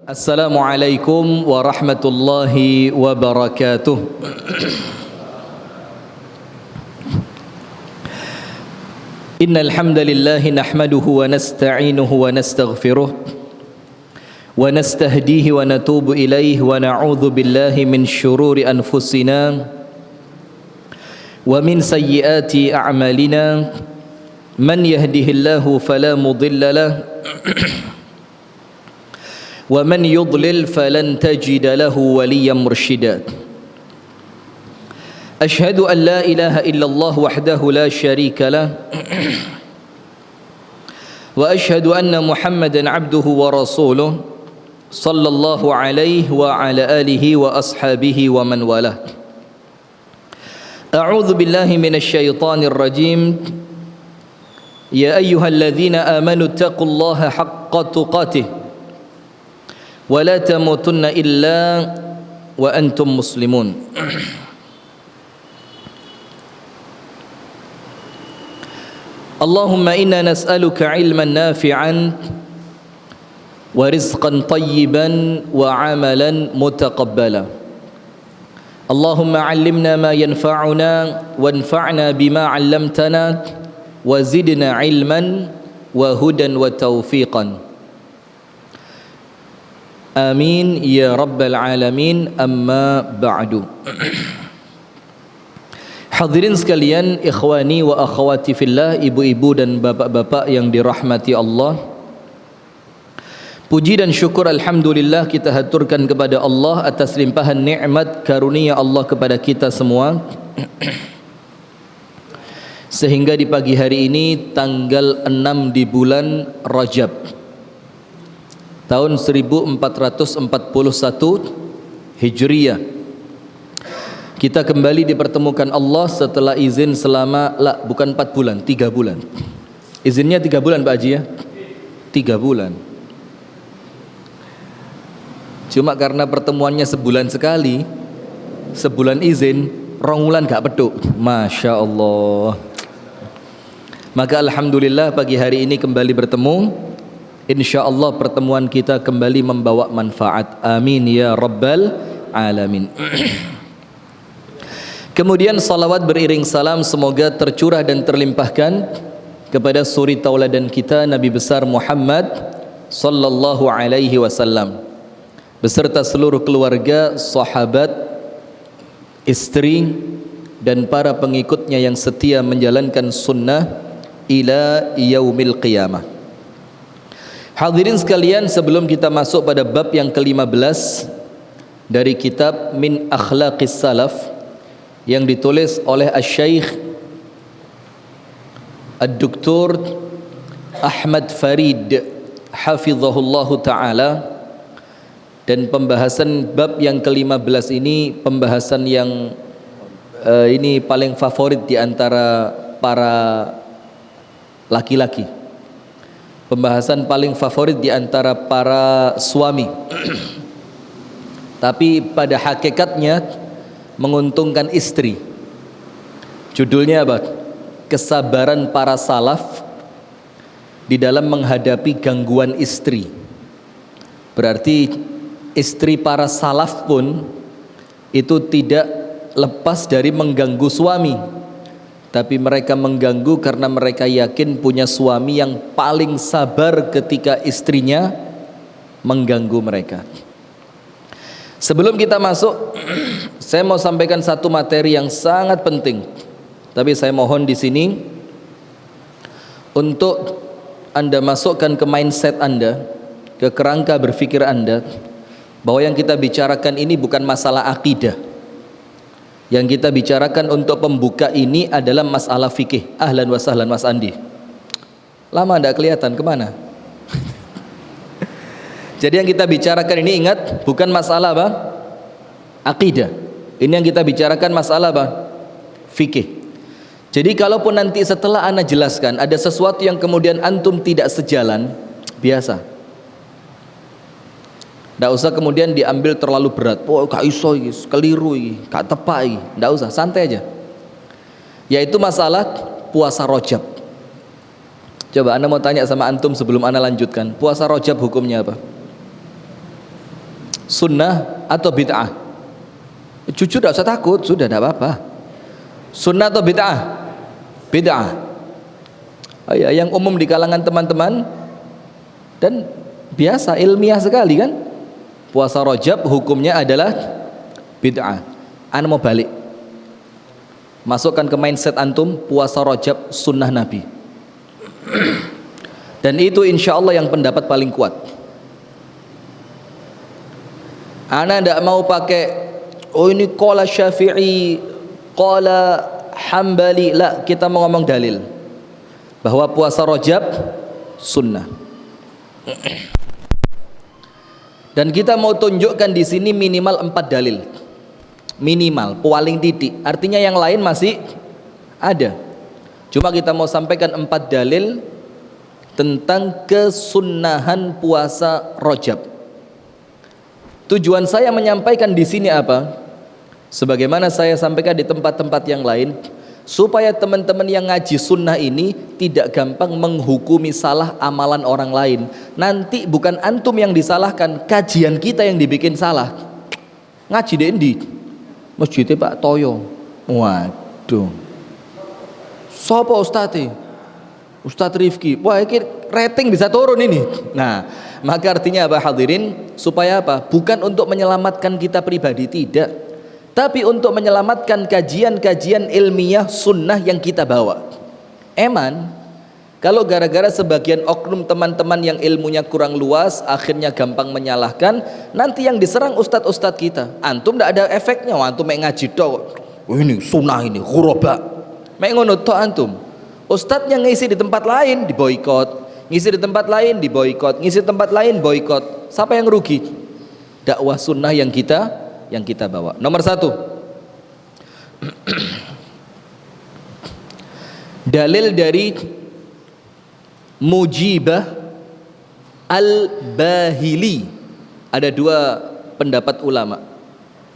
Assalamualaikum warahmatullahi wabarakatuh. Innal hamdalillah nahmaduhu wa nasta'inuhu wa nastaghfiruh wa nastahdihi wa natubu ilaihi wa na'udzu billahi min syururi anfusina wa min sayyiati a'malina. Man yahdihillahu fala mudilla lahu wa man yudlil falan tajida lahu waliyan mursyida. Asyhadu an la ilaha illallah wahdahu la syarika lah wa asyhadu anna Muhammadan abduhu wa rasuluh sallallahu alaihi wa ala alihi wa ashabihi wa man walah. A'udzu billahi minasy syaithanir rajim. Ya ayyuhalladzina amanu taqullaha haqqa tuqatih wa la tamutunna illa wa antum muslimun. Allahumma inna nas'aluka ilman nafi'an wa rizqan tayyiban wa amalan mutaqabbala. Allahumma 'allimna ma yanfa'una wanfa'na bima 'allamtana wa zidna ilman wa hudan wa taufiqan. Amin ya rabbal alamin. Amma ba'du. Hadirin sekalian, ikhwani wa akhwati fillah, ibu-ibu dan bapak-bapak yang dirahmati Allah, puji dan syukur alhamdulillah kita haturkan kepada Allah atas limpahan nikmat karunia Allah kepada kita semua, sehingga di pagi hari ini tanggal 6 di bulan Rajab tahun 1441 Hijriyah, kita kembali dipertemukan Allah setelah izin selama bukan 4 bulan, 3 bulan. Izinnya 3 bulan Pak Haji ya? 3 bulan. Cuma karena pertemuannya sebulan sekali, sebulan izin, 2 bulan gak peduk. Masya Allah. Maka alhamdulillah pagi hari ini kembali bertemu. InsyaAllah pertemuan kita kembali membawa manfaat. Amin ya rabbal alamin. Kemudian salawat beriring salam semoga tercurah dan terlimpahkan kepada suri tauladan kita Nabi besar Muhammad sallallahu alaihi wasallam beserta seluruh keluarga, sahabat, istri dan para pengikutnya yang setia menjalankan sunnah ila yaumil qiyamah. Hadirin sekalian, sebelum kita masuk pada bab yang ke-15 dari kitab Min Akhlaqis Salaf yang ditulis oleh Asy-Syaikh Ad-Doktor Ahmad Farid hafizahullahu taala, dan pembahasan bab yang ke-15 ini pembahasan yang ini paling favorit di antara para laki-laki. Pembahasan paling favorit di antara para suami. Tapi pada hakikatnya menguntungkan istri. Judulnya apa? Kesabaran para salaf di dalam menghadapi gangguan istri. Berarti istri para salaf pun itu tidak lepas dari mengganggu suami, tapi mereka mengganggu karena mereka yakin punya suami yang paling sabar ketika istrinya mengganggu mereka. Sebelum kita masuk, saya mau sampaikan satu materi yang sangat penting. Tapi saya mohon di sini untuk Anda masukkan ke mindset Anda, ke kerangka berpikir Anda, bahwa yang kita bicarakan ini bukan masalah akidah. Yang kita bicarakan untuk pembuka ini adalah masalah fikih. Ahlan wa sahlan Mas Andi. Lama tidak kelihatan, kemana? Jadi yang kita bicarakan ini, ingat, bukan masalah apa? Akidah. Ini yang kita bicarakan masalah apa? Fikih. Jadi kalaupun nanti setelah ana jelaskan ada sesuatu yang kemudian antum tidak sejalan, biasa. Tidak usah kemudian diambil terlalu berat. Oh, gak iso iki, keliru iki, gak tepak iki. Tidak usah, santai aja. Yaitu masalah puasa Rajab. Coba Anda mau tanya sama antum sebelum Anda lanjutkan. Puasa Rajab hukumnya apa? Sunnah atau bid'ah? Jujur, tidak usah takut, sudah tidak apa-apa. Sunnah atau bid'ah? Bid'ah. Oh ya, yang umum di kalangan teman-teman dan biasa ilmiah sekali kan. Puasa Rajab hukumnya adalah bid'ah. Ana mau balik, masukkan ke mindset antum, puasa Rajab sunnah Nabi. Dan itu insya Allah yang pendapat paling kuat. Ana tidak mau pakai oh ini qala Syafi'i, qala Hambali. La, kita mau ngomong dalil bahwa puasa Rajab sunnah. Dan kita mau tunjukkan di sini minimal 4 dalil. Minimal, paling titik. Artinya yang lain masih ada. Cuma kita mau sampaikan 4 dalil tentang kesunnahan puasa Rajab. Tujuan saya menyampaikan di sini apa? Sebagaimana saya sampaikan di tempat-tempat yang lain, supaya teman-teman yang ngaji sunnah ini tidak gampang menghukumi salah amalan orang lain. Nanti bukan antum yang disalahkan, kajian kita yang dibikin salah. Ngaji di endi? Masjidnya Pak Toyo. Waduh. Sopo Ustadz? Ustadz Rifki. Wah, ini rating bisa turun ini. Nah, maka artinya apa hadirin? Supaya apa? Bukan untuk menyelamatkan kita pribadi, tidak, tapi untuk menyelamatkan kajian-kajian ilmiah sunnah yang kita bawa. Eman, kalau gara-gara sebagian oknum teman-teman yang ilmunya kurang luas akhirnya gampang menyalahkan, nanti yang diserang ustadz-ustadz kita. Antum tidak ada efeknya, antum ngaji tok. Ini sunnah, ini ghuraba. Mek ngono tok antum. Ustadz yang ngisi di tempat lain diboikot, ngisi di tempat lain diboikot, ngisi di tempat lain boikot. Siapa yang rugi? Dakwah sunnah yang kita bawa. Nomor 1, dalil dari Mujibah Al-Bahili. Ada 2 pendapat ulama.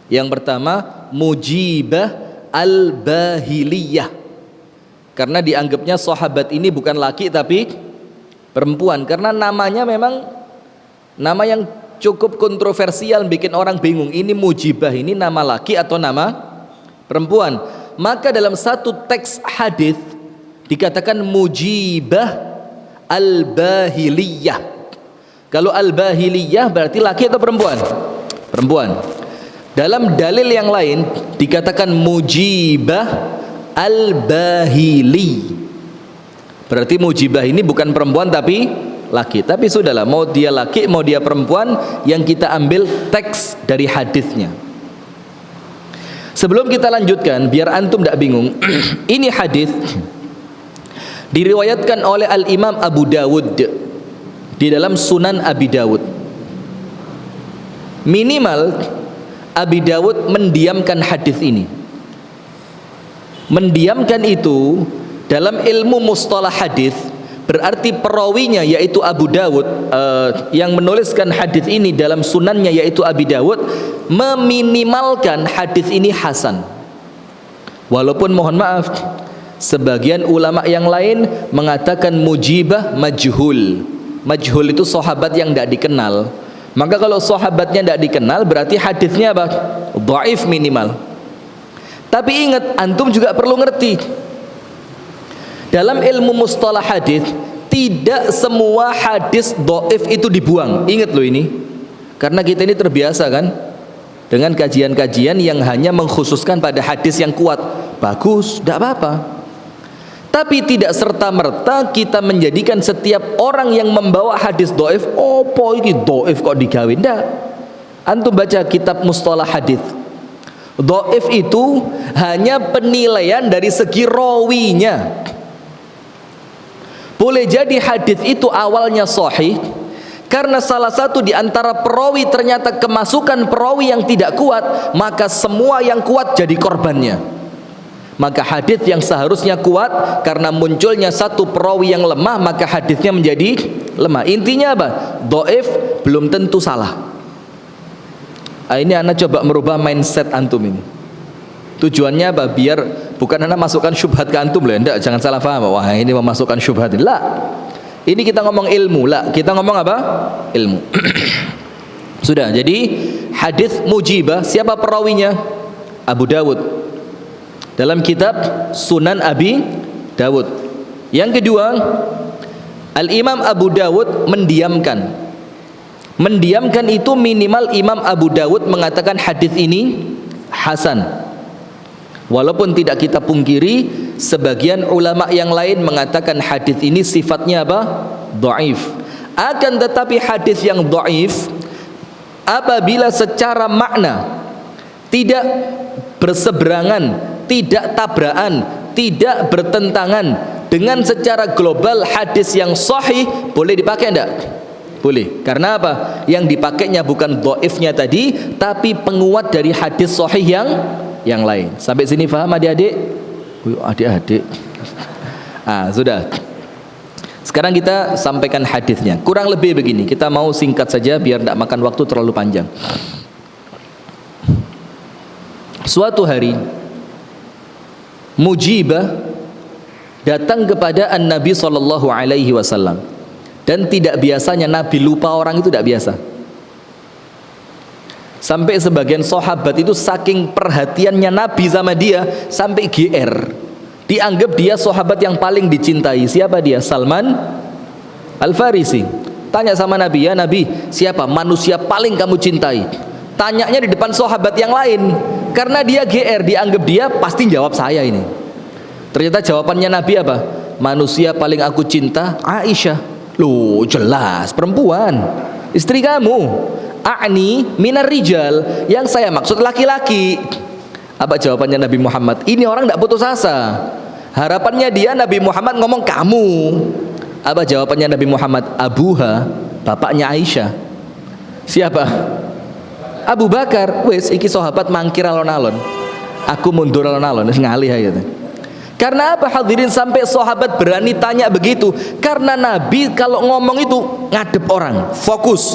Yang pertama Mujibah Al-Bahiliyah, karena dianggapnya sahabat ini bukan laki tapi perempuan, karena namanya memang nama yang cukup kontroversial, bikin orang bingung. Ini Mujibah ini nama laki atau nama perempuan? Maka dalam satu teks hadis dikatakan Mujibah Al-Bahiliyah. Kalau Al-Bahiliyah berarti laki atau perempuan? Perempuan. Dalam dalil yang lain dikatakan Mujibah Al-Bahili. Berarti Mujibah ini bukan perempuan tapi laki. Tapi sudahlah, mau dia laki mau dia perempuan, yang kita ambil teks dari hadisnya. Sebelum kita lanjutkan biar antum tidak bingung, ini hadis diriwayatkan oleh Al-Imam Abu Dawud di dalam Sunan Abi Dawud. Minimal Abi Dawud mendiamkan hadis ini. Mendiamkan itu dalam ilmu mustalah hadis berarti perawinya yaitu Abu Dawud, yang menuliskan hadis ini dalam sunannya yaitu Abi Dawud, meminimalkan hadis ini hasan. Walaupun mohon maaf, sebagian ulama yang lain mengatakan Mujibah majhul. Majhul itu sahabat yang tidak dikenal. Maka kalau sahabatnya tidak dikenal berarti hadisnya apa? Dhaif minimal. Tapi ingat, antum juga perlu ngerti, dalam ilmu mustalah hadis tidak semua hadis dhaif itu dibuang. Ingat loh ini, karena kita ini terbiasa kan dengan kajian-kajian yang hanya mengkhususkan pada hadis yang kuat. Bagus, tidak apa-apa. Tapi tidak serta-merta kita menjadikan setiap orang yang membawa hadis dhaif, oh po ini dhaif kok digawe. Ndak. Antum baca kitab mustalah hadis. Dhaif itu hanya penilaian dari segi rawinya. Boleh jadi hadis itu awalnya sahih karena salah satu di antara perawi ternyata kemasukan perawi yang tidak kuat, maka semua yang kuat jadi korbannya. Maka hadis yang seharusnya kuat karena munculnya satu perawi yang lemah, maka hadisnya menjadi lemah. Intinya apa? Dhaif belum tentu salah. Ini anak coba merubah mindset antum ini. Tujuannya apa? Biar bukan anak masukkan syubhat ke antum loh. Enggak, jangan salah paham. Wah, ini memasukkan syubhat. Lah. Ini kita ngomong ilmu. Lah, kita ngomong apa? Ilmu. Sudah. Jadi hadis mujibah siapa perawinya? Abu Dawud dalam kitab Sunan Abi Dawud. Yang kedua, Al-Imam Abu Dawud mendiamkan. Mendiamkan itu minimal Imam Abu Dawud mengatakan hadis ini hasan. Walaupun tidak kita pungkiri, sebagian ulama yang lain mengatakan hadis ini sifatnya apa? Dhaif. Akan tetapi hadis yang dhaif apabila secara makna tidak berseberangan, tidak tabrakan, tidak bertentangan dengan secara global hadis yang sahih, boleh dipakai enggak? Boleh. Karena apa? Yang dipakainya bukan dhaifnya tadi, tapi penguat dari hadis sahih yang lain. Sampai sini paham adik-adik? Adik-adik. Sudah. Sekarang kita sampaikan hadisnya. Kurang lebih begini. Kita mau singkat saja biar tidak makan waktu terlalu panjang. Suatu hari Mujibah datang kepada An-Nabi SAW. Dan tidak biasanya Nabi lupa orang itu tidak biasa. Sampai sebagian sahabat itu saking perhatiannya Nabi sama dia sampai GR. Dianggap dia sahabat yang paling dicintai. Siapa dia? Salman Al-Farisi. Tanya sama Nabi, ya Nabi, siapa manusia paling kamu cintai? Tanyanya di depan sahabat yang lain. Karena dia GR, dianggap dia pasti jawab saya ini. Ternyata jawabannya Nabi apa? Manusia paling aku cinta Aisyah. Loh, jelas perempuan, istri kamu. A'ni minar rijal, yang saya maksud laki-laki. Apa jawabannya Nabi Muhammad? Ini orang tidak putus asa. Harapannya dia Nabi Muhammad ngomong kamu. Apa jawabannya Nabi Muhammad? Abuha, bapaknya Aisyah. Siapa? Abu Bakar. Wes iki sahabat mangkir alon-alon. Aku mundur alon-alon, ngalih aja. Karena apa hadirin sampai sahabat berani tanya begitu? Karena Nabi kalau ngomong itu ngadep orang, fokus.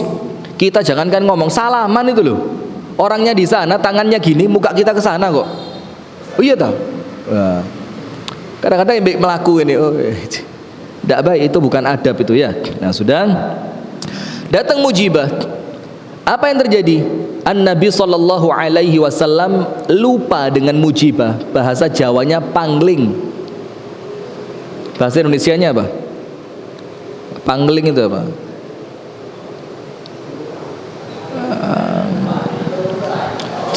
Kita jangankan ngomong, salaman itu loh. Orangnya di sana, tangannya gini, muka kita ke sana kok. Oh iya tahu. Kadang-kadang yang melaku ini, tidak baik, itu bukan adab itu ya. Nah sudah. Datang Mujibah. Apa yang terjadi? An-Nabi SAW lupa dengan Mujibah. Bahasa Jawanya pangling. Bahasa Indonesianya apa? Pangling itu apa?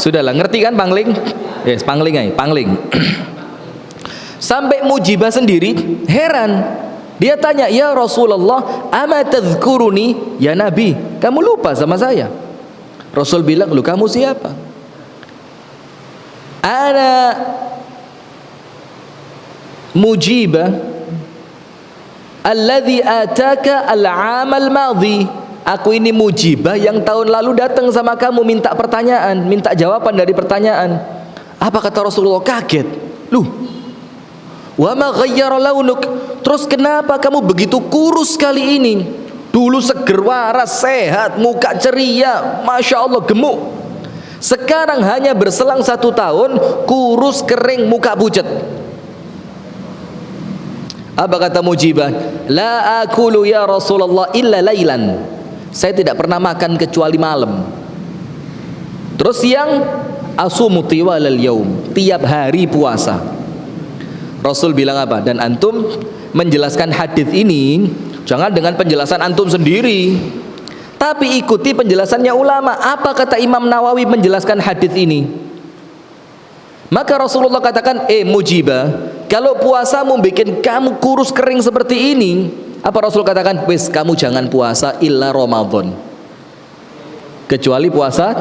Sudahlah, ngerti kan pangling? Yes, pangling aja, pangling. Sampai Mujibah sendiri heran. Dia tanya, ya Rasulullah, ama tadhkuruni? Ya Nabi, kamu lupa sama saya. Rasul bilang, lu kamu siapa? Ana Mujibah alladhi ataka al-amal madhi. Aku ini Mujibah yang tahun lalu datang sama kamu minta pertanyaan, minta jawaban dari pertanyaan. Apa kata Rasulullah? Kaget. Lu, wa ma ghayyara launuk? Terus kenapa kamu begitu kurus kali ini? Dulu seger waras, sehat, muka ceria, Masya Allah, gemuk. Sekarang hanya berselang 1 tahun, kurus, kering, muka pucat. Apa kata Mujibah? La akulu ya Rasulullah illa lailan. Saya tidak pernah makan kecuali malam. Terus siang, asumu tiwalal yaum. Tiap hari puasa. Rasul bilang apa? Dan antum menjelaskan hadis ini jangan dengan penjelasan antum sendiri, tapi ikuti penjelasannya ulama. Apa kata Imam Nawawi menjelaskan hadis ini? Maka Rasulullah katakan, Mujibah, kalau puasamu bikin kamu kurus kering seperti ini, apa Rasul katakan? Wes, kamu jangan puasa illa Ramadan, kecuali puasa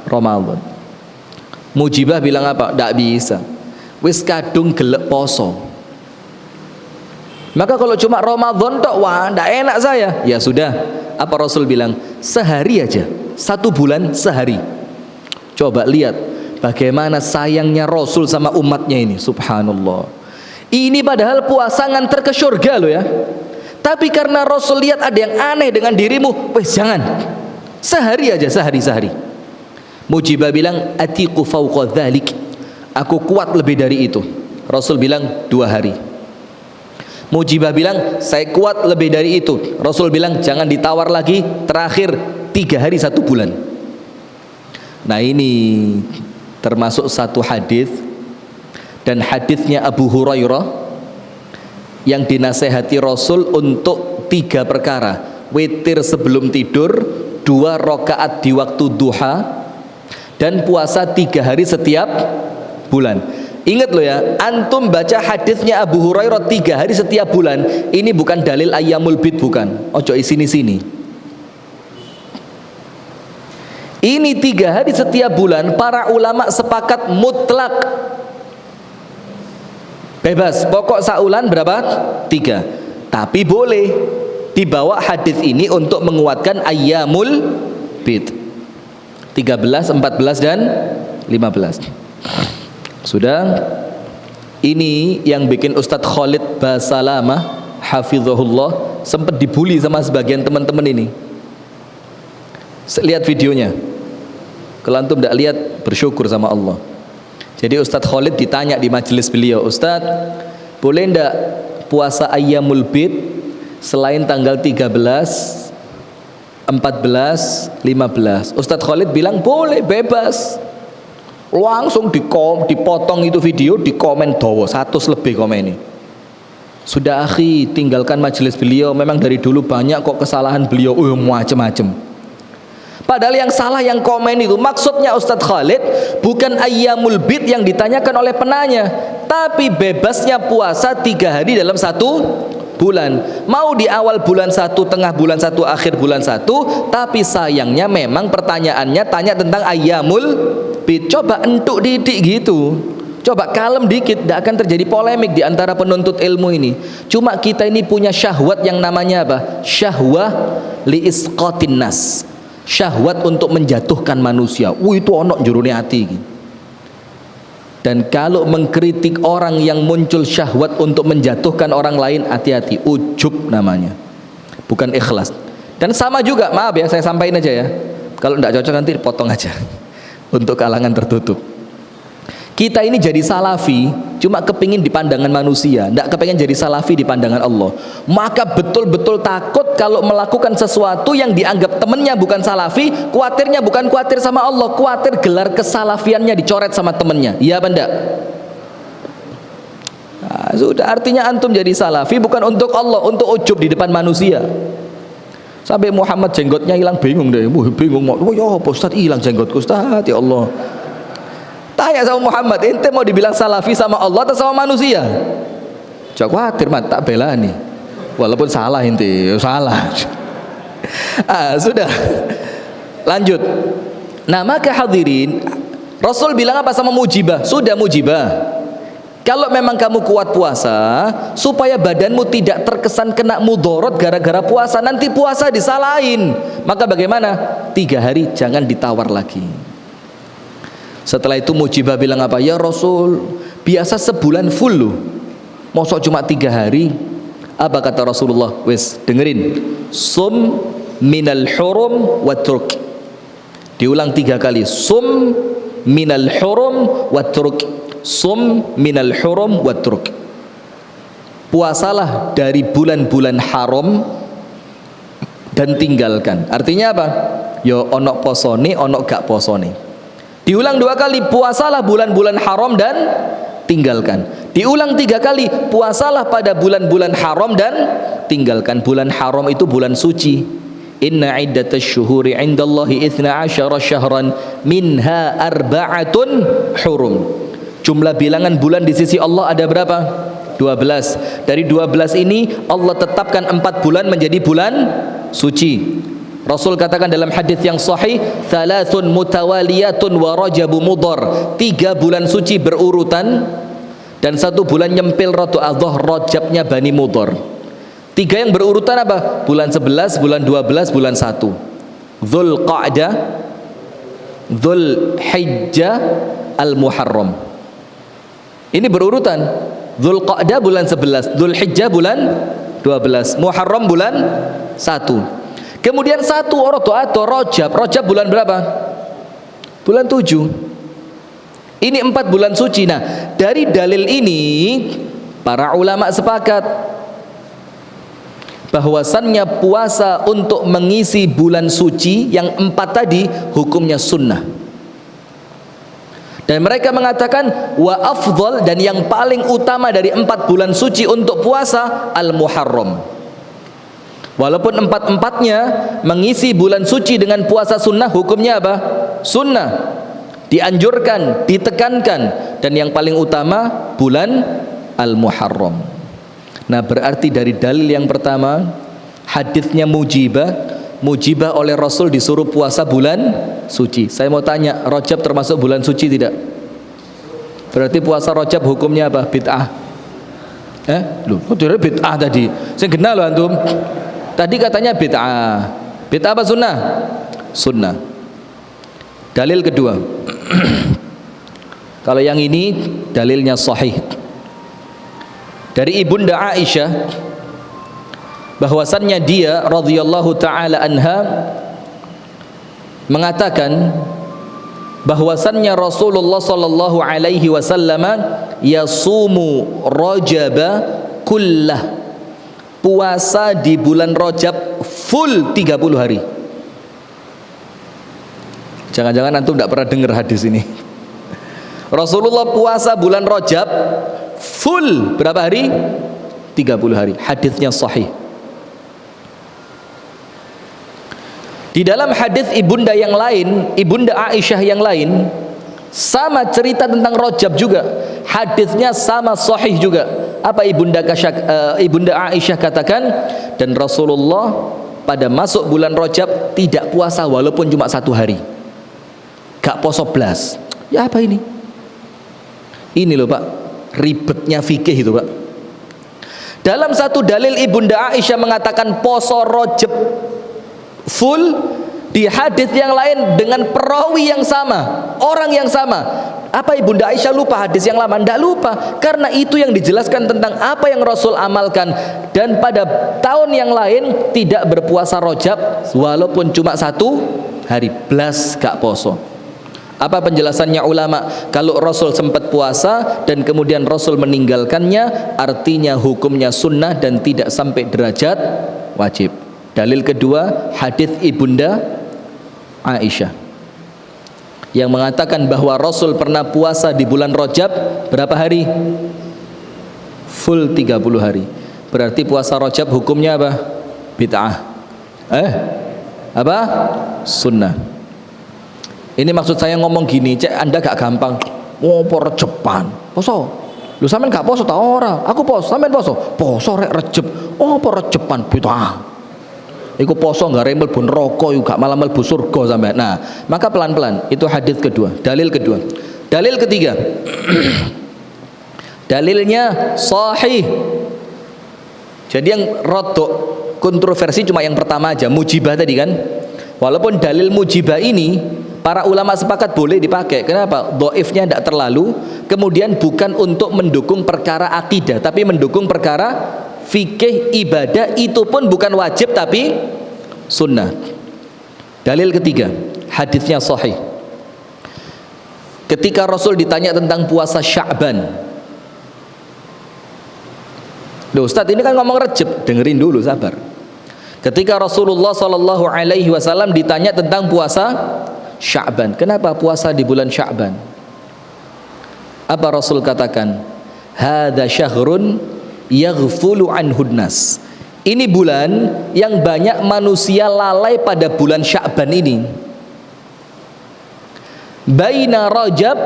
Ramadan. Mujibah bilang apa? Tidak bisa. Wes kadung gelek poso. Maka kalau cuma Ramadan tok, wah ndak enak saya. Ya sudah, apa Rasul bilang? Sehari aja, 1 bulan sehari. Coba lihat bagaimana sayangnya Rasul sama umatnya ini. Subhanallah. Ini padahal puasa nganter ke surga loh ya. Tapi karena Rasul lihat ada yang aneh dengan dirimu, wes jangan. Sehari aja, sehari. Mujibah bilang, atiqu fauqa dzalik. Aku kuat lebih dari itu. Rasul bilang 2 hari. Mujibah bilang, saya kuat lebih dari itu. Rasul bilang, jangan ditawar lagi, terakhir 3 hari 1 bulan. Nah ini termasuk satu hadis, dan hadisnya Abu Hurairah yang dinasehati Rasul untuk 3 perkara: witir sebelum tidur, 2 rakaat di waktu duha, dan puasa 3 hari setiap bulan. Ingat loh ya, antum baca hadisnya Abu Hurairah 3 hari setiap bulan, ini bukan dalil ayyamul bid, bukan. Ojo sini-sini. Ini 3 hari setiap bulan, para ulama sepakat mutlak, bebas, pokok saulan berapa? 3. Tapi boleh dibawa hadis ini untuk menguatkan ayyamul bid 13, 14 dan 15. Sudah. Ini yang bikin Ustadz Khalid Basalamah hafizahullah sempat dibully sama sebagian teman-teman ini. Lihat videonya. Kalau antum tidak lihat, bersyukur sama Allah. Jadi Ustadz Khalid ditanya di majelis beliau, Ustadz, boleh ndak puasa ayyamul bid selain tanggal 13, 14, 15? Ustadz Khalid bilang boleh, bebas. Langsung dipotong itu video, di komen dawa 100 lebih komen ini. Sudah akhi, tinggalkan majelis beliau, memang dari dulu banyak kok kesalahan beliau, macam-macam. Padahal yang salah yang komen itu, maksudnya Ustadz Khalid bukan ayyamul bid yang ditanyakan oleh penanya, tapi bebasnya puasa 3 hari dalam 1 bulan. Mau di awal bulan 1, tengah bulan 1, akhir bulan 1, tapi sayangnya memang pertanyaannya tanya tentang ayyamul bid. Coba entuk didik gitu, coba kalem dikit, tidak akan terjadi polemik di antara penuntut ilmu ini. Cuma kita ini punya syahwat yang namanya apa? Syahwah li isqatin nas, syahwat untuk menjatuhkan manusia. Itu onok jurune hati. Dan kalau mengkritik orang yang muncul syahwat untuk menjatuhkan orang lain, hati-hati, ujub namanya, bukan ikhlas. Dan sama juga, maaf ya, saya sampaikan aja ya, kalau tidak cocok nanti potong aja untuk kalangan tertutup. Kita ini jadi salafi cuma kepingin di pandangan manusia, tidak kepingin jadi salafi di pandangan Allah. Maka betul-betul takut kalau melakukan sesuatu yang dianggap temennya bukan salafi, khawatirnya bukan khawatir sama Allah, khawatir gelar kesalafiannya dicoret sama temennya. Iya apa enggak? Nah, sudah, artinya antum jadi salafi bukan untuk Allah, untuk ujub di depan manusia. Sampai Muhammad jenggotnya hilang, bingung deh, bingung, ya Ustaz hilang jenggotku Ustaz, ya Allah. Tanya sama Muhammad, ente mau dibilang salafi sama Allah atau sama manusia? Jangan khawatir, mat, tak bela nih. Walaupun salah ente, salah. Sudah. Lanjut. Nah, maka hadirin, Rasul bilang apa sama Mujibah? Sudah Mujibah, kalau memang kamu kuat puasa, supaya badanmu tidak terkesan kena mudorot gara-gara puasa, nanti puasa disalahin, maka bagaimana? 3 hari jangan ditawar lagi. Setelah itu Mujibah bilang apa? Ya Rasul, biasa sebulan full loh, mosok cuma 3 hari? Apa kata Rasulullah? Wes, dengerin, sum minal hurum wa turk. Diulang 3 kali, sum minal hurum wa turk, sum minal hurum wa turk. Puasalah dari bulan-bulan haram dan tinggalkan. Artinya apa? Yo onok posone, onok gak posone. Diulang 2 kali, puasalah bulan-bulan haram dan tinggalkan. Diulang 3 kali, puasalah pada bulan-bulan haram dan tinggalkan. Bulan haram itu bulan suci. Inna iddatash syuhuri indallahi 12 syahran minha arba'atun hurum. Jumlah bilangan bulan di sisi Allah ada berapa? 12. Dari 12 ini Allah tetapkan 4 bulan menjadi bulan suci. Rasul katakan dalam hadis yang sahih, thalathun mutawaliyatun wa rajabu mudhar. 3 bulan suci berurutan dan 1 bulan nyempil ratu adhah, rajabnya Bani Mudhar. 3 yang berurutan apa? Bulan 11, bulan 12, bulan 1. Dzulqa'dah, Dzulhijjah, Al-Muharram. Ini berurutan. Dzulqa'dah bulan 11, Dzulhijjah bulan 12, Muharram bulan 1. Kemudian 1 atau Rajab bulan berapa? Bulan 7. Ini 4 bulan suci. Nah, dari dalil ini para ulama sepakat bahwasannya puasa untuk mengisi bulan suci yang 4 tadi hukumnya sunnah. Dan mereka mengatakan wa afdal, dan yang paling utama dari 4 bulan suci untuk puasa al-Muharram. Walaupun 4-4-nya mengisi bulan suci dengan puasa sunnah, hukumnya apa? Sunnah. Dianjurkan, ditekankan, dan yang paling utama bulan al-Muharram. Nah, berarti dari dalil yang pertama, hadisnya mujibah oleh Rasul disuruh puasa bulan suci. Saya mau tanya, Rajab termasuk bulan suci tidak? Berarti puasa Rajab hukumnya apa? Bid'ah. Loh, kok tidak bid'ah tadi? Saya kenal loh antum. Tadi katanya bid'ah. Bid'ah apa sunnah? Sunnah. Dalil kedua. Kalau yang ini dalilnya sahih. Dari Ibunda Aisyah, bahwasannya dia radhiyallahu taala anha mengatakan bahwasannya Rasulullah sallallahu alaihi wasallam yasumu Rajaba kullah, puasa di bulan Rajab full 30 hari. Jangan-jangan antum tidak pernah dengar hadis ini. Rasulullah puasa bulan Rajab full berapa hari? 30 hari. Hadisnya sahih. Di dalam hadis ibunda yang lain, Ibunda Aisyah yang lain, sama cerita tentang Rajab juga. Hadisnya sama sahih juga. Apa Ibunda Aisyah katakan? Dan Rasulullah pada masuk bulan Rajab tidak puasa walaupun cuma 1 hari. Gak poso blas. Ya apa ini? Ini loh Pak, ribetnya fikih itu Pak. Dalam satu dalil Ibunda Aisyah mengatakan poso Rajab full, di hadis yang lain dengan perawi yang sama, orang yang sama. Apa Ibunda Aisyah lupa hadis yang lama? Tidak lupa, karena itu yang dijelaskan tentang apa yang Rasul amalkan. Dan pada tahun yang lain tidak berpuasa Rajab walaupun cuma 1 hari, blas gak poso. Apa penjelasannya ulama? Kalau Rasul sempat puasa dan kemudian Rasul meninggalkannya, artinya hukumnya sunnah dan tidak sampai derajat wajib. Dalil kedua, hadis Ibunda Aisyah yang mengatakan bahwa Rasul pernah puasa di bulan Rajab berapa hari? Full 30 hari. Berarti puasa Rajab hukumnya apa? Bid'ah. Apa? Sunnah. Ini maksud saya ngomong gini, cek Anda gak gampang. Ngopo Rejeban? Poso. Lu sampean gak poso ta ora? Aku poso, sampean poso. Poso rek Rejeb. Opo Rejeban bid'ah? Iku poso gak remel bun rokok, gak malah mlebu surga sampean. Nah, maka pelan-pelan. Itu hadis kedua, dalil kedua. Dalil ketiga. Dalilnya sahih. Jadi yang rodok kontroversi cuma yang pertama aja, mujibah tadi kan. Walaupun dalil mujibah ini para ulama sepakat boleh dipakai. Kenapa? Dhaifnya tidak terlalu. Kemudian bukan untuk mendukung perkara akidah, tapi mendukung perkara fikih ibadah. Itu pun bukan wajib tapi sunnah. Dalil ketiga, hadisnya sahih. Ketika Rasul ditanya tentang puasa Sya'ban. Loh Ustaz, ini kan ngomong Rajab, dengerin dulu, sabar. Ketika Rasulullah SAW ditanya tentang puasa Sya'ban, kenapa puasa di bulan Sya'ban? Apa Rasul katakan? Hadza syahrun yaghfulu anhun nas. Ini bulan yang banyak manusia lalai pada bulan Sya'ban ini. Baina Rajab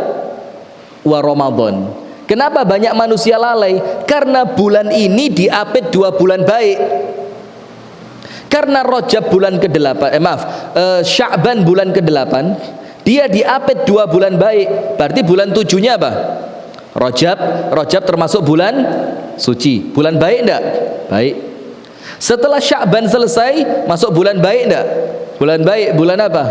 wa Ramadan. Kenapa banyak manusia lalai? Karena bulan ini diapit 2 bulan baik. Karena Rajab bulan ke-8, Sya'ban bulan ke-8, dia diapit 2 bulan baik. Berarti bulan 7-nya apa? Rajab termasuk bulan suci. Bulan baik enggak? Baik. Setelah Sya'ban selesai, masuk bulan baik enggak? Bulan baik, bulan apa?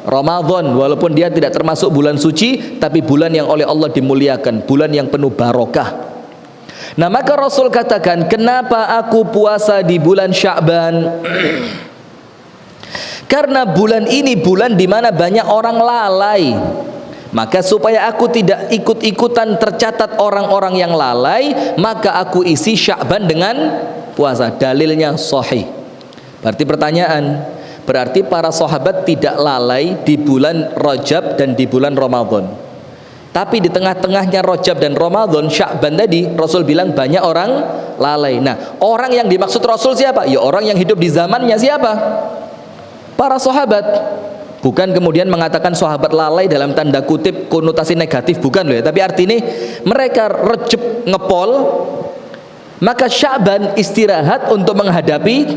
Ramadan. Walaupun dia tidak termasuk bulan suci, tapi bulan yang oleh Allah dimuliakan, bulan yang penuh barokah. Nah, maka Rasul katakan, kenapa aku puasa di bulan Sya'ban? Karena bulan ini bulan di mana banyak orang lalai. Maka supaya aku tidak ikut-ikutan tercatat orang-orang yang lalai, maka aku isi Sya'ban dengan puasa. Dalilnya sahih. Berarti pertanyaan, berarti para sahabat tidak lalai di bulan Rajab dan di bulan Ramadan. Tapi di tengah-tengahnya Rajab dan Ramadan, Sya'ban tadi, Rasul bilang banyak orang lalai. Nah, orang yang dimaksud Rasul siapa? Ya orang yang hidup di zamannya siapa? Para sahabat. Bukan kemudian mengatakan sahabat lalai dalam tanda kutip konotasi negatif, bukan loh ya. Tapi artinya mereka Rajab ngepol, maka Sya'ban istirahat untuk menghadapi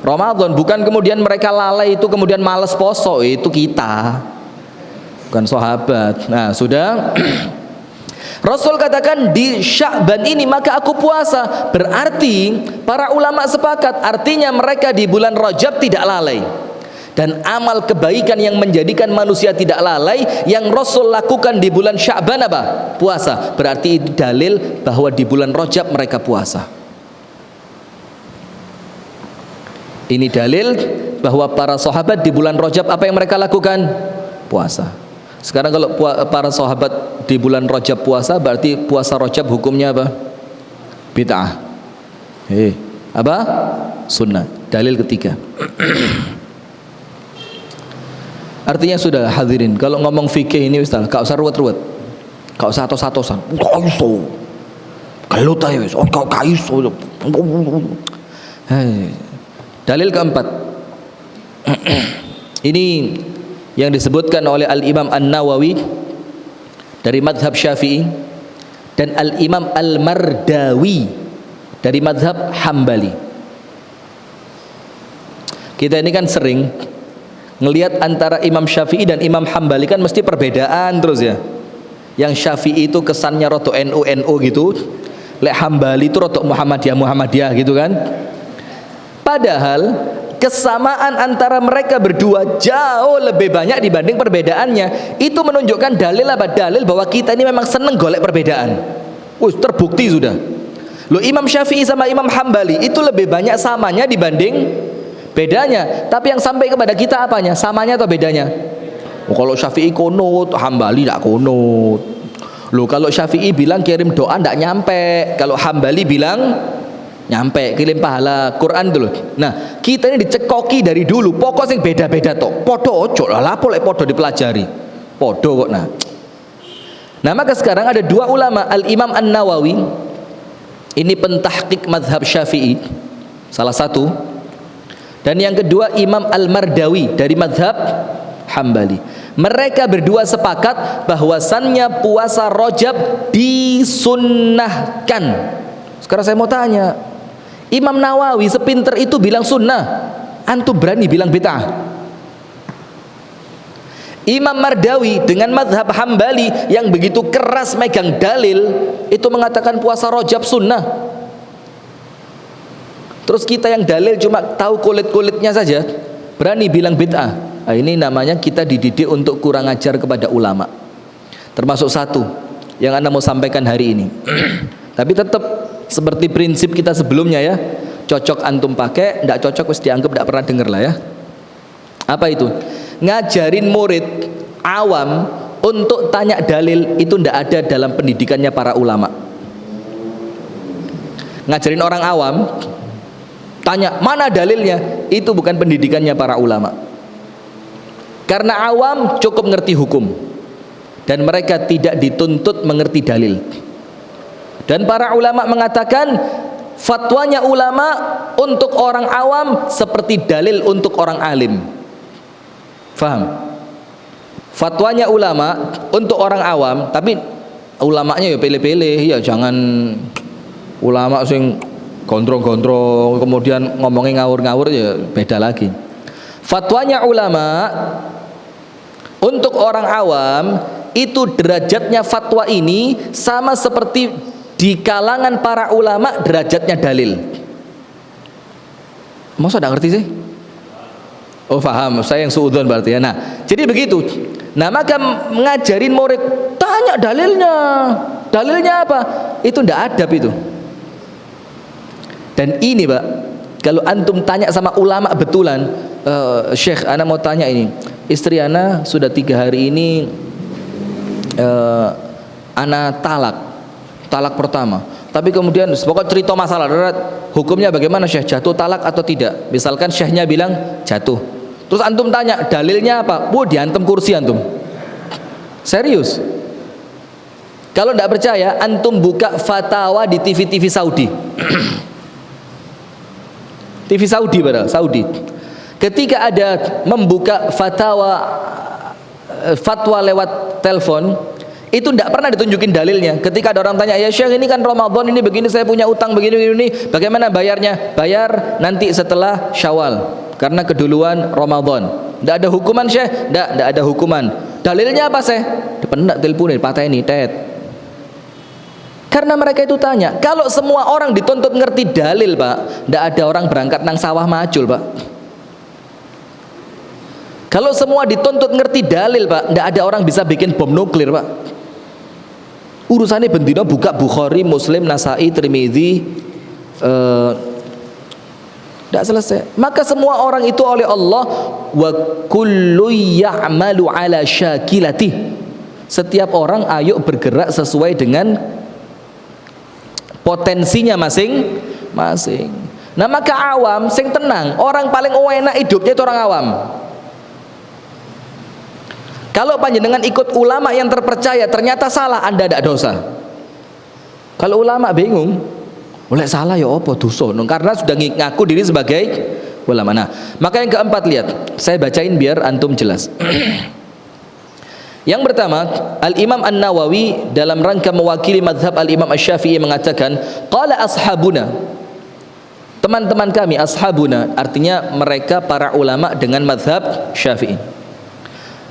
Ramadan. Bukan kemudian mereka lalai itu kemudian malas poso, itu kita, bukan sahabat. Nah sudah. Rasul katakan di Sya'ban ini maka aku puasa. Berarti para ulama sepakat, artinya mereka di bulan Rajab tidak lalai. Dan amal kebaikan yang menjadikan manusia tidak lalai yang Rasul lakukan di bulan Sya'ban apa? Puasa. Berarti itu dalil bahwa di bulan Rajab mereka puasa. Ini dalil bahwa para sahabat di bulan Rajab apa yang mereka lakukan? Puasa. Sekarang kalau para sahabat di bulan Rajab puasa, berarti puasa Rajab hukumnya apa? Bid'ah. Apa? Sunnah. Dalil ketiga. Artinya sudah hadirin, kalau ngomong fikih ini Ustaz, gak usah ruwet-ruwet, gak usah atos-atosan. Gak iso, gelut aja wis, gak iso. Dalil keempat. Ini yang disebutkan oleh Al-Imam An-Nawawi dari madhab Syafi'i dan Al-Imam Al-Mardawi dari madhab Hambali. Kita ini kan sering ngelihat antara Imam Syafi'i dan Imam Hambali kan mesti perbedaan terus ya. Yang Syafi'i itu kesannya rotok NU gitu, lek Hambali itu rotok Muhammadiyah gitu kan. Padahal kesamaan antara mereka berdua jauh lebih banyak dibanding perbedaannya. Itu menunjukkan dalil apa? Dalil bahwa kita ini memang seneng golek perbedaan. Terbukti sudah. Loh, Imam Syafi'i sama Imam Hambali itu lebih banyak samanya dibanding bedanya. Tapi yang sampai kepada kita apanya? Samanya atau bedanya? Kalau Syafi'i kunut, Hambali tidak kunut. Loh, kalau Syafi'i bilang kirim doa tidak nyampe, kalau Hambali bilang nyampe, kirim pahala Quran dulu. Nah, kita ini dicekoki dari dulu. Pokoknya yang beda-beda toh. Podo ojo lah, lapo lek podo dipelajari. Podo kok nah. Nah, maka sekarang ada dua ulama, Al-Imam An-Nawawi, ini pentahqiq mazhab Syafi'i, salah satu. Dan yang kedua Imam Al-Mardawi dari madhab Hambali. Mereka berdua sepakat bahwasannya puasa Rajab disunnahkan. Sekarang saya mau tanya, Imam Nawawi sepinter itu bilang sunnah, antum berani bilang bid'ah? Imam Mardawi dengan madhab Hambali yang begitu keras megang dalil itu mengatakan puasa Rajab sunnah. Terus kita yang dalil cuma tahu kulit-kulitnya saja berani bilang bid'ah. Nah, ini namanya kita dididik untuk kurang ajar kepada ulama. Termasuk satu yang Anda mau sampaikan hari ini. Tapi tetap seperti prinsip kita sebelumnya ya, cocok antum pakai, tidak cocok wis dianggap tidak pernah dengar lah ya. Apa itu? Ngajarin murid awam untuk tanya dalil itu tidak ada dalam pendidikannya para ulama. Ngajarin orang awam tanya mana dalilnya, itu bukan pendidikannya para ulama. Karena awam cukup ngerti hukum dan mereka tidak dituntut mengerti dalil. Dan para ulama mengatakan fatwanya ulama untuk orang awam seperti dalil untuk orang alim. Faham? Fatwanya ulama untuk orang awam, tapi ulamanya ya pilih-pilih ya, jangan ulama sing gondrong-gondrong kemudian ngomongin ngawur-ngawur, ya beda lagi. Fatwanya ulama untuk orang awam itu derajatnya fatwa ini sama seperti di kalangan para ulama derajatnya dalil. Masa tidak ngerti sih? Oh paham, saya yang suudzon berarti ya. Nah jadi begitu. Nah maka ngajarin murid tanya dalilnya. Dalilnya apa? Itu tidak adab itu. Dan ini Pak, kalau antum tanya sama ulama betulan, Syekh, ana mau tanya ini, istri ana sudah 3 hari ini ana talak pertama. Tapi kemudian pokok cerita masalah, hukumnya bagaimana Syekh, jatuh talak atau tidak? Misalkan Syekhnya bilang jatuh, terus antum tanya dalilnya apa? Diantem kursi antum. Serius. Kalau tidak percaya, antum buka fatwa di TV-TV Saudi. TV Saudi padahal, Saudi. Ketika ada membuka fatwa lewat telepon, itu tidak pernah ditunjukin dalilnya. Ketika ada orang tanya, ya Syekh ini kan Ramadan, ini begini, saya punya utang begini, bagaimana bayarnya? Bayar nanti setelah Syawal, karena keduluan Ramadan. Tidak ada hukuman Syekh? Tidak ada hukuman. Dalilnya apa Syekh? Depan teleponin, patah ini, tet. Karena mereka itu tanya, kalau semua orang dituntut ngerti dalil Pak, tidak ada orang berangkat nang sawah macul Pak. Kalau semua dituntut ngerti dalil Pak, tidak ada orang bisa bikin bom nuklir Pak. Urusannya bendino buka Bukhari, Muslim, Nasai, Tirmidzi, tidak selesai. Maka semua orang itu oleh Allah, wa kullu ya'malu ala syakilati. Setiap orang ayo bergerak sesuai dengan potensinya masing-masing. Nah maka awam sing tenang, orang paling enak hidupnya itu orang awam. Kalau panjenengan ikut ulama yang terpercaya ternyata salah, Anda tidak dosa. Kalau ulama bingung, oleh salah ya apa dosa? Karena sudah ngaku diri sebagai ulama. Nah, maka yang keempat, lihat, saya bacain biar antum jelas. Yang pertama, Al-Imam An-Nawawi dalam rangka mewakili mazhab Al-Imam Asy-Syafi'i mengatakan, qala ashabuna, teman-teman kami, ashabuna artinya mereka para ulama dengan mazhab Syafi'i.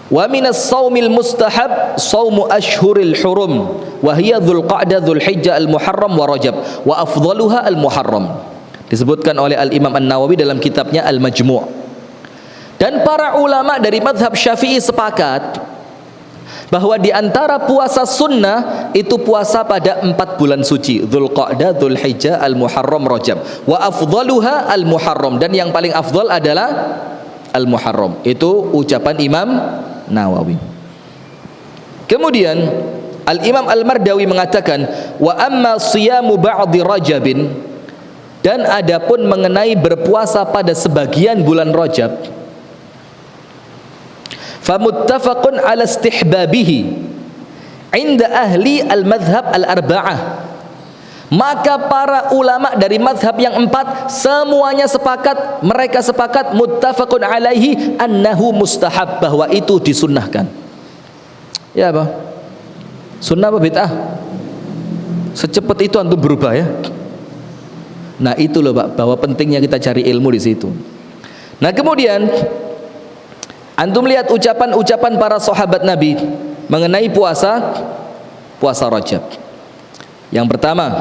Wa minas saumil mustahab saumu ashhuril hurum wa hiya Dzulqa'dah, Dzulhijjah, Al-Muharram wa Rajab wa afdaluha Al-Muharram. Disebutkan oleh Al-Imam An-Nawawi dalam kitabnya Al-Majmu'. Dan para ulama dari mazhab Syafi'i sepakat bahwa di antara puasa sunnah itu puasa pada 4 bulan suci, Dzulqa'dah, Dzulhijjah, Al-Muharram, Rajab. Wa afdaluha Al-Muharram, dan yang paling afdal adalah Al-Muharram. Itu ucapan Imam Nawawi. Kemudian Al-Imam Al-Mardawi mengatakan, wa amma siyamu ba'di Rajabin, dan adapun mengenai berpuasa pada sebagian bulan Rajab, famuttafaqun ala istihbabihi inda ahli al-madhhab al-arba'ah. Maka para ulama dari madhab yang 4 semuanya sepakat, mereka sepakat muttafaqun alaihi annahu mustahab, bahwa itu disunnahkan. Ya apa? Sunnah apa bid'ah? Secepat itu antum berubah ya. Nah itu loh Pak, bahwa pentingnya kita cari ilmu di situ. Nah kemudian antum lihat ucapan-ucapan para sahabat Nabi mengenai puasa Rajab. Yang pertama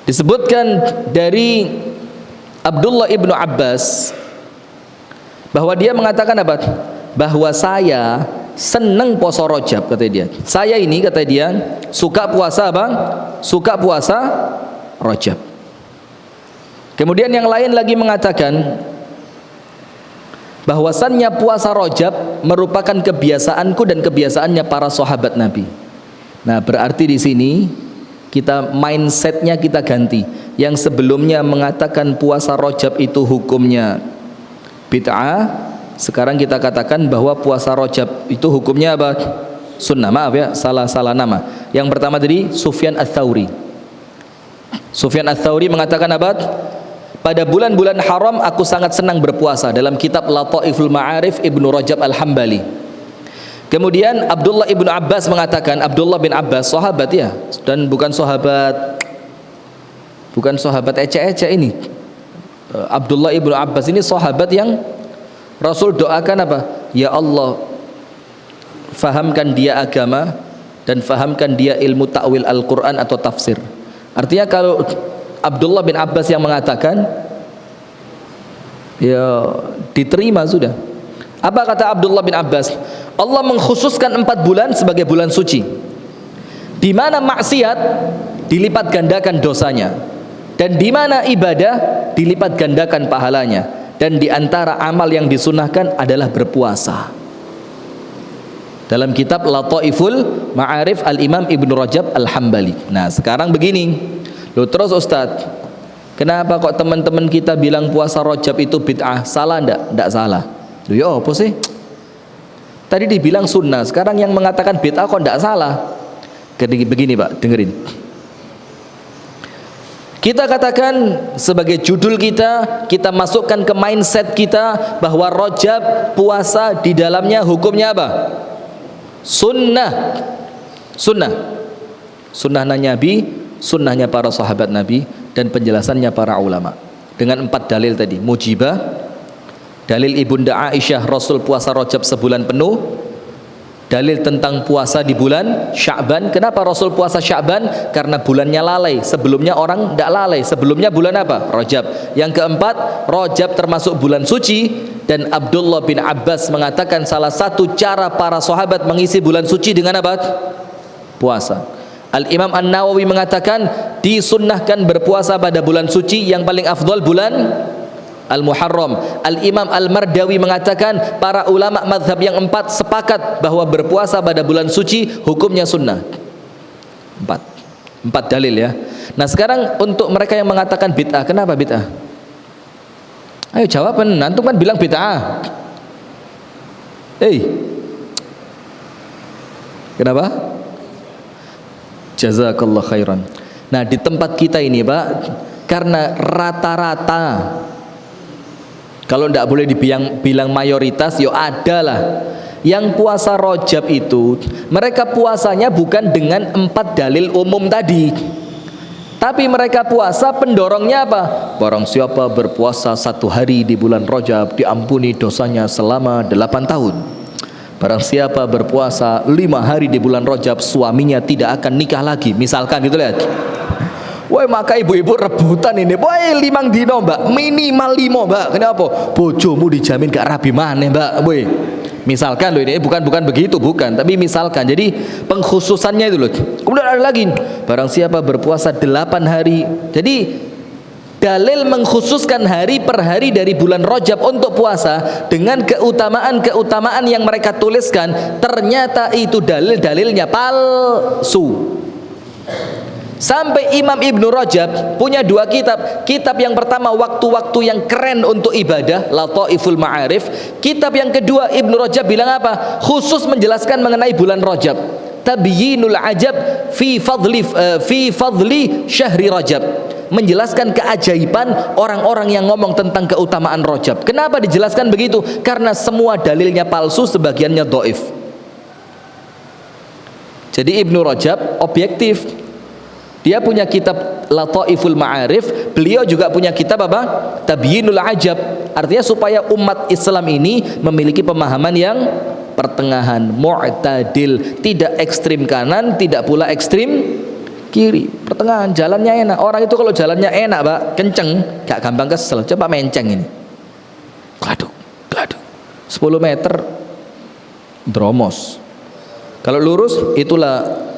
disebutkan dari Abdullah ibnu Abbas bahwa dia mengatakan apa? Bahwa saya seneng puasa Rajab, kata dia. Saya ini, kata dia, suka puasa apa? Suka puasa Rajab. Kemudian yang lain lagi mengatakan bahwasannya puasa Rajab merupakan kebiasaanku dan kebiasaannya para sahabat Nabi. Nah, berarti di sini kita mindsetnya kita ganti. Yang sebelumnya mengatakan puasa Rajab itu hukumnya bid'ah, sekarang kita katakan bahwa puasa Rajab itu hukumnya apa? Sunnah. Maaf ya, salah nama. Yang pertama tadi Sufyan Ats-Tsauri. Sufyan Ats-Tsauri mengatakan apa? Pada bulan-bulan haram aku sangat senang berpuasa, dalam kitab Lataiful Ma'arif Ibnu Rajab Al-Hambali. Kemudian Abdullah ibnu Abbas mengatakan, Abdullah bin Abbas sahabat ya, dan bukan sahabat ece-ece ini. Abdullah ibnu Abbas ini sahabat yang Rasul doakan apa? Ya Allah, fahamkan dia agama dan fahamkan dia ilmu ta'wil Al-Quran atau tafsir. Artinya kalau Abdullah bin Abbas yang mengatakan, ya diterima sudah. Apa kata Abdullah bin Abbas? Allah mengkhususkan 4 bulan sebagai bulan suci, di mana maksiat dilipat gandakan dosanya, dan di mana ibadah dilipat gandakan pahalanya, dan di antara amal yang disunahkan adalah berpuasa. dalam kitab Lataiful Ma'arif Al-Imam Ibnu Rajab Al-Hambali. Nah sekarang begini loh, terus Ustadz, kenapa kok teman-teman kita bilang puasa Rajab itu bid'ah? Salah ndak? Ndak salah. Loh ya apa sih? Tadi dibilang sunnah, sekarang yang mengatakan bid'ah kok ndak salah? Begini Pak, dengerin. Kita katakan sebagai judul kita masukkan ke mindset kita bahwa Rajab puasa di dalamnya hukumnya apa? Sunnah. Sunnahnya Nabi, sunnahnya para sahabat Nabi, dan penjelasannya para ulama. Dengan 4 dalil tadi, mujibah, dalil Ibunda Aisyah Rasul puasa Rajab sebulan penuh, dalil tentang puasa di bulan Sya'ban. Kenapa Rasul puasa Sya'ban? Karena bulannya lalai. Sebelumnya orang tidak lalai. Sebelumnya bulan apa? Rajab. Yang keempat, Rajab termasuk bulan suci, dan Abdullah bin Abbas mengatakan salah satu cara para sahabat mengisi bulan suci dengan apa? Puasa. Al-Imam An-Nawawi mengatakan disunnahkan berpuasa pada bulan suci, yang paling afdal bulan Al-Muharram. Al-Imam Al-Mardawi mengatakan para ulama mazhab yang 4 sepakat bahwa berpuasa pada bulan suci hukumnya sunnah. 4 dalil ya. Nah sekarang untuk mereka yang mengatakan bid'ah, kenapa bid'ah? Ayo jawaban, antum kan bilang bid'ah. Kenapa? Jazakallah khairan. Nah di tempat kita ini Pak, karena rata-rata, kalau tidak boleh bilang mayoritas, ya ada lah yang puasa Rajab itu mereka puasanya bukan dengan 4 dalil umum tadi, tapi mereka puasa pendorongnya apa? Barang siapa berpuasa 1 hari di bulan Rajab diampuni dosanya selama 8 tahun. Barang siapa berpuasa 5 hari di bulan Rajab suaminya tidak akan nikah lagi, misalkan gitu lihat. Woi maka ibu-ibu rebutan ini, woi 5 dino mbak, minimal 5 mbak. Kenapa? Bojomu dijamin gak rabi maneh mbak. Woi, misalkan loh, ini bukan begitu, bukan, tapi misalkan. Jadi pengkhususannya itu loh. Kemudian ada lagi, barang siapa berpuasa 8 hari. Jadi dalil mengkhususkan hari per hari dari bulan Rajab untuk puasa dengan keutamaan yang mereka tuliskan, ternyata itu dalilnya palsu. Sampai Imam Ibnu Rajab punya 2 kitab. Kitab yang pertama waktu-waktu yang keren untuk ibadah, Lataiful Ma'arif. Kitab yang kedua Ibnu Rajab bilang apa? Khusus menjelaskan mengenai bulan Rajab, Tabyinul Ajab fi fadli syahri Rajab. Menjelaskan keajaiban orang-orang yang ngomong tentang keutamaan Rajab. Kenapa dijelaskan begitu? Karena semua dalilnya palsu, sebagiannya dhaif. Jadi Ibnu Rajab objektif. Dia punya kitab Lataiful Ma'arif, beliau juga punya kitab apa? Tabyinul Ajab. Artinya supaya umat Islam ini memiliki pemahaman yang pertengahan, mu'tadil, tidak ekstrim kanan, tidak pula ekstrim kiri, pertengahan, jalannya enak. Orang itu kalau jalannya enak Pak, kenceng, gak gampang kesel. Coba menceng ini, gladuk 10 meter dromos. Kalau lurus, itulah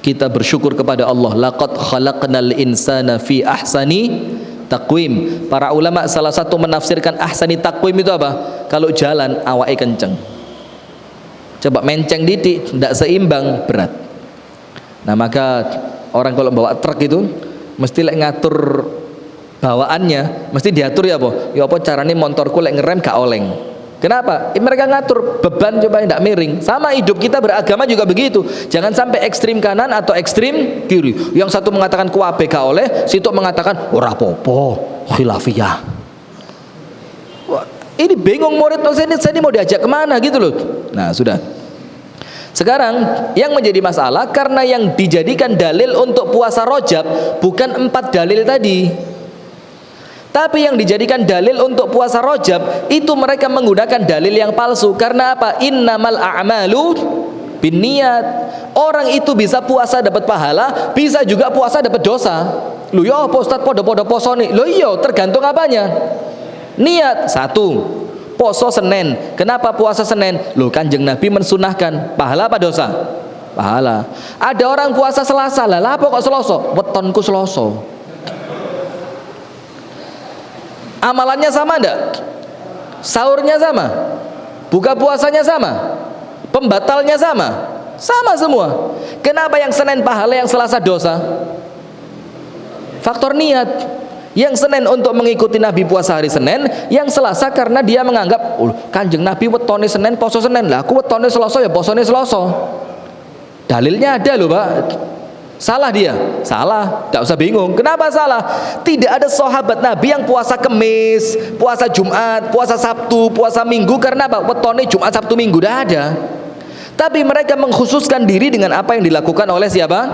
kita bersyukur kepada Allah. Laqad khalaqnal insana fi ahsani taqwim. Para ulama salah satu menafsirkan ahsani taqwim itu apa? Kalau jalan awake kenceng. Coba menceng didik, tidak seimbang, berat. Nah maka orang kalau bawa truk itu mesti ngatur bawaannya, mesti diatur ya apa? Ya apa caranya motorku ngerem gak oleng. Kenapa? Mereka ngatur beban coba tidak miring. Sama hidup kita beragama juga begitu. Jangan sampai ekstrim kanan atau ekstrim kiri. Yang satu mengatakan kuabe gak oleh, situ mengatakan ora popo, khilafiyah. Ini bingung murid saya ini mau diajak kemana gitu loh. Nah sudah. Sekarang yang menjadi masalah karena yang dijadikan dalil untuk puasa Rajab bukan 4 dalil tadi. Tapi yang dijadikan dalil untuk puasa Rajab itu mereka menggunakan dalil yang palsu. Karena apa? Innamal a'malu binniyat. Orang itu bisa puasa dapat pahala, bisa juga puasa dapat dosa. Loh ya apa Ustaz podo-podo poso nih? Loh iya, tergantung apanya? Niat. 1. Poso Senin. Kenapa puasa Senin? Loh Kanjeng Nabi mensunahkan. Pahala apa dosa? Pahala. Ada orang puasa Selasa. Lah apa kok Selasa? Wetonku Selasa. Amalannya sama enggak? Sahurnya sama? Buka puasanya sama? Pembatalnya sama. Sama semua. Kenapa yang Senin pahala, yang Selasa dosa? Faktor niat. Yang Senin untuk mengikuti Nabi puasa hari Senin, yang Selasa karena dia menganggap, Kanjeng Nabi wetone Senin poso Senin, lah aku wetone Selasa ya posone Selasa. Dalilnya ada loh, Pak. Salah dia? Salah, tidak usah bingung. Kenapa salah? Tidak ada sahabat Nabi yang puasa Kemis, puasa Jumat, puasa Sabtu, puasa Minggu karena apa? Wetone Jumat, Sabtu, Minggu, tidak ada. Tapi mereka mengkhususkan diri dengan apa yang dilakukan oleh siapa?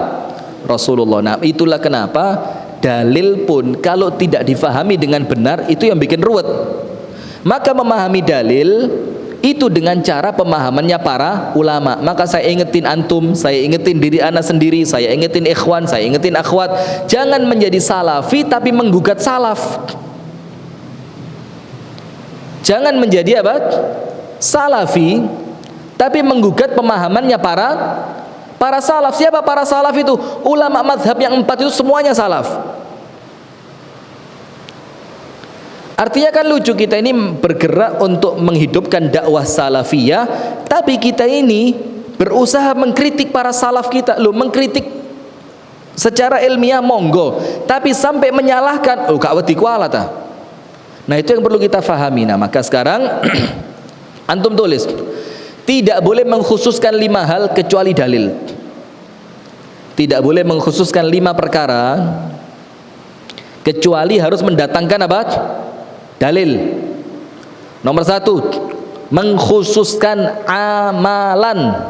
Rasulullah. Nah, itulah kenapa dalil pun kalau tidak difahami dengan benar itu yang bikin ruwet. Maka memahami dalil itu dengan cara pemahamannya para ulama. Maka saya ingetin antum, saya ingetin diri ana sendiri, saya ingetin ikhwan, saya ingetin akhwat, jangan menjadi salafi tapi menggugat salaf. Jangan menjadi apa? Salafi tapi menggugat pemahamannya para salaf. Siapa para salaf itu? Ulama mazhab yang 4 itu semuanya salaf. Artinya kan lucu, kita ini bergerak untuk menghidupkan dakwah salafiyah, tapi kita ini berusaha mengkritik para salaf kita. Loh, mengkritik secara ilmiah monggo, tapi sampai menyalahkan, gak wedi kuala ta. Nah, itu yang perlu kita fahami. Nah, maka sekarang antum tulis, tidak boleh mengkhususkan 5 hal kecuali dalil. Tidak boleh mengkhususkan 5 perkara kecuali harus mendatangkan apa? Dalil. Nomor 1, mengkhususkan amalan.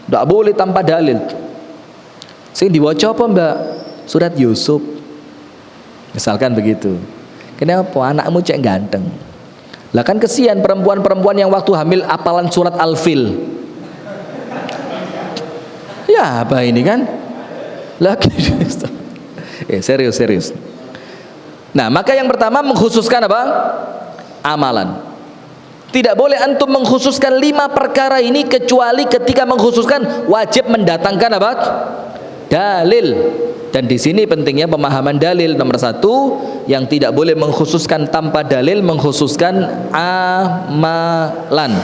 Tidak boleh tanpa dalil. Sing diwaca apa, Mbak? Surat Yusuf. Misalkan begitu. Kenapa? Anakmu cek ganteng. Lah kan kesian perempuan-perempuan yang waktu hamil apalan surat Al-Fil. Ya apa ini kan? Lagi serius. Nah, maka yang pertama mengkhususkan apa? Amalan. Tidak boleh antum mengkhususkan 5 perkara ini kecuali ketika mengkhususkan wajib mendatangkan apa? Dalil. Dan di sini pentingnya pemahaman dalil. Nomor 1, yang tidak boleh mengkhususkan tanpa dalil, mengkhususkan amalan.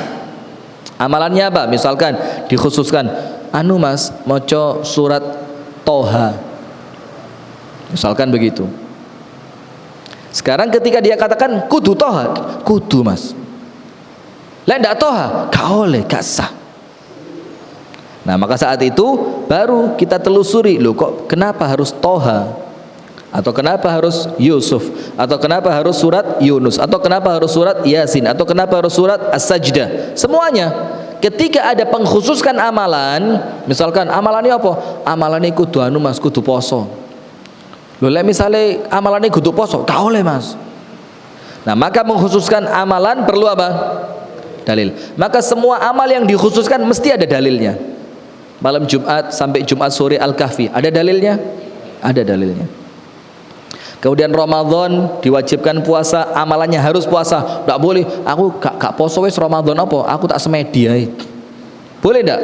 Amalannya apa? Misalkan dikhususkan, anu Mas, moco surat Toha. Misalkan begitu. Sekarang ketika dia katakan kudu Toha, kudu Mas. Lah ndak Toha, gak oleh, gak sah. Nah, maka saat itu baru kita telusuri, loh kok kenapa harus Toha, atau kenapa harus Yusuf, atau kenapa harus surat Yunus, atau kenapa harus surat Yasin, atau kenapa harus surat As-Sajdah. Semuanya ketika ada pengkhususkan amalan, misalkan amalannya apa? Amalannya kudu anu Mas, kudu poso. Loh, misalnya amalannya kudu poso, gak oleh Mas. Nah, maka mengkhususkan amalan perlu apa? Dalil. Maka semua amal yang dikhususkan mesti ada dalilnya. Malam Jumat sampai Jumat sore Al-Kahfi, ada dalilnya? Ada dalilnya. Kemudian Ramadan diwajibkan puasa, amalannya harus puasa. Tidak boleh, aku gak poso wis Ramadan apa? Aku tak semedia. Boleh tidak?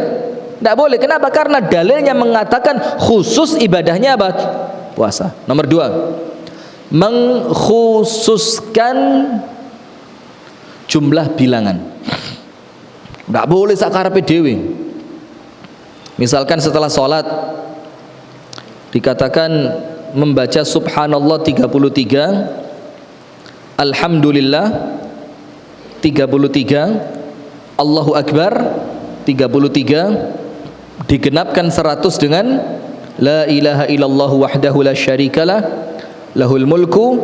Tidak boleh. Kenapa? Karena dalilnya mengatakan khusus ibadahnya apa? Puasa. Nomor 2, mengkhususkan jumlah bilangan. Tidak boleh sakarepe dhewe. Misalkan setelah sholat dikatakan membaca subhanallah 33, alhamdulillah 33, Allahu Akbar 33, digenapkan 100 dengan la ilaha illallah wahdahu la syarikalah lahul mulku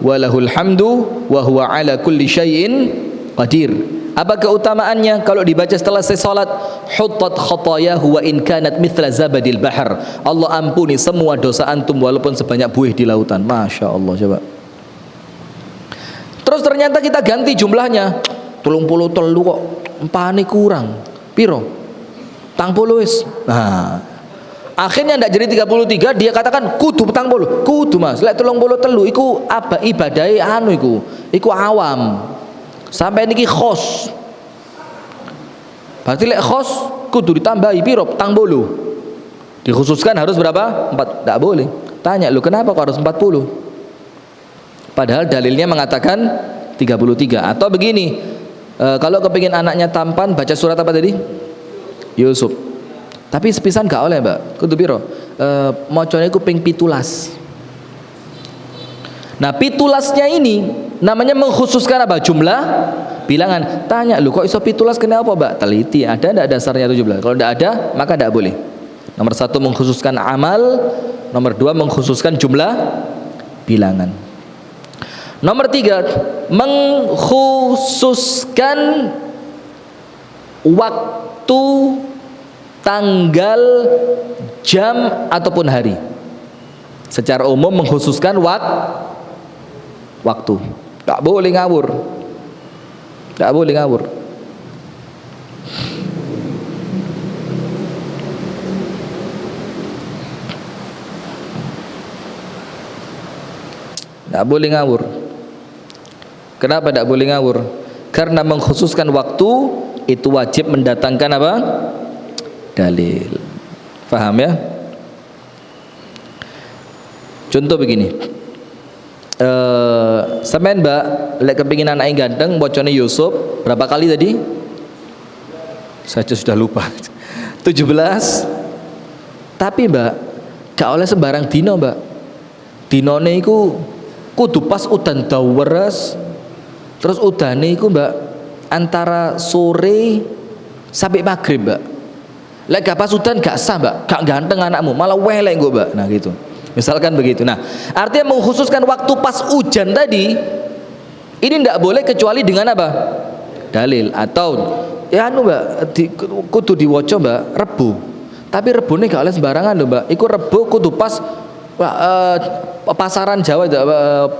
wa lahul hamdu wa huwa ala kulli syai'in qadir. Apa keutamaannya? Kalau dibaca setelah selesai salat, huttat khatayahu wa in kanat mithla zabadil bahar. Allah ampuni semua dosa antum walaupun sebanyak buih di lautan. Masya Allah. Coba. Terus ternyata kita ganti jumlahnya. 33 kok, empane kurang. Piro? 40 wis. Nah, akhirnya ndak jadi 33, dia katakan kudu 40. Kudu Mas. Lek 33 iku apa ibadahe anu iku? Iku awam. Sampai niki khos. Berarti lek khos kudu ditambahi piro? 40. Dikhususkan harus berapa? 4. Enggak boleh. Tanya, lu kenapa kok harus 40? Padahal dalilnya mengatakan 33. Atau begini, kalau kepingin anaknya tampan baca surat apa tadi? Yusuf. Tapi sepisan gak oleh, Mbak. Kudu piro? Macane iku ping 17. Nah, 17-nya ini namanya mengkhususkan apa? Jumlah bilangan. Tanya, lu kok iso 17 kenapa, Mbak? Teliti, ada enggak dasarnya 17? Kalau enggak ada, maka enggak boleh. Nomor 1 mengkhususkan amal, nomor 2 mengkhususkan jumlah bilangan. Nomor 3 mengkhususkan waktu, tanggal, jam ataupun hari. Secara umum mengkhususkan waktu. Gak boleh ngawur. Gak boleh ngawur. Gak boleh ngawur. Kenapa gak boleh ngawur? Karena mengkhususkan waktu itu wajib mendatangkan apa? Dalil. Paham ya? Contoh begini, sampean Mbak lek kepingin anaknya ganteng, bocone Yusuf berapa kali tadi? Saya sudah lupa. 17. Tapi Mbak gak oleh sembarang dino, Mbak. Dinone iku kudu pas udan daweres. Terus udane iku Mbak antara sore sampai maghrib, Mbak. Lek gak pas udan gak sah, Mbak. Gak ganteng anakmu, malah welek gue, Mbak. Nah gitu. Misalkan begitu. Nah, artinya mengkhususkan waktu pas hujan tadi ini tidak boleh kecuali dengan apa? Dalil. Atau ya anu Mbak, kudu diwaca Mbak, Rebu. Tapi rebune gak oleh sembarangan lho, Mbak. Iku Rebu kudu pas pasaran Jawa,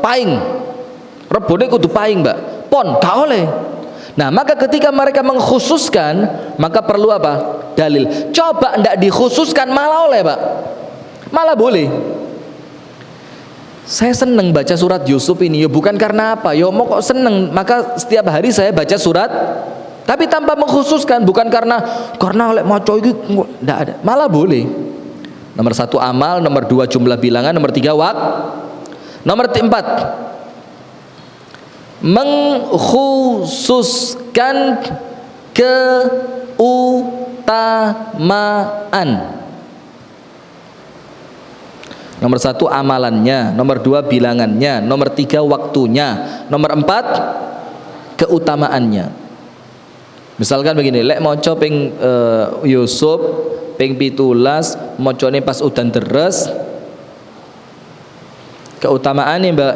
Paing. Rebune kudu Paing, Mbak. Pon gak oleh. Nah, maka ketika mereka mengkhususkan, maka perlu apa? Dalil. Coba ndak dikhususkan malah oleh, Pak. Malah boleh. Saya seneng baca surat Yusuf ini, ya bukan karena apa, ya mau kok seneng, maka setiap hari saya baca surat, tapi tanpa mengkhususkan, bukan karena oleh maco itu enggak ada, malah boleh. Nomor 1 amal, nomor 2 jumlah bilangan, nomor 3 nomor 4 mengkhususkan keutamaan. Nomor 1 amalannya, nomor 2 bilangannya, nomor 3 waktunya, nomor 4 keutamaannya. Misalkan begini, lek maca ping Yusuf ping 17 macane pas udan deres, keutamaannya Mbak,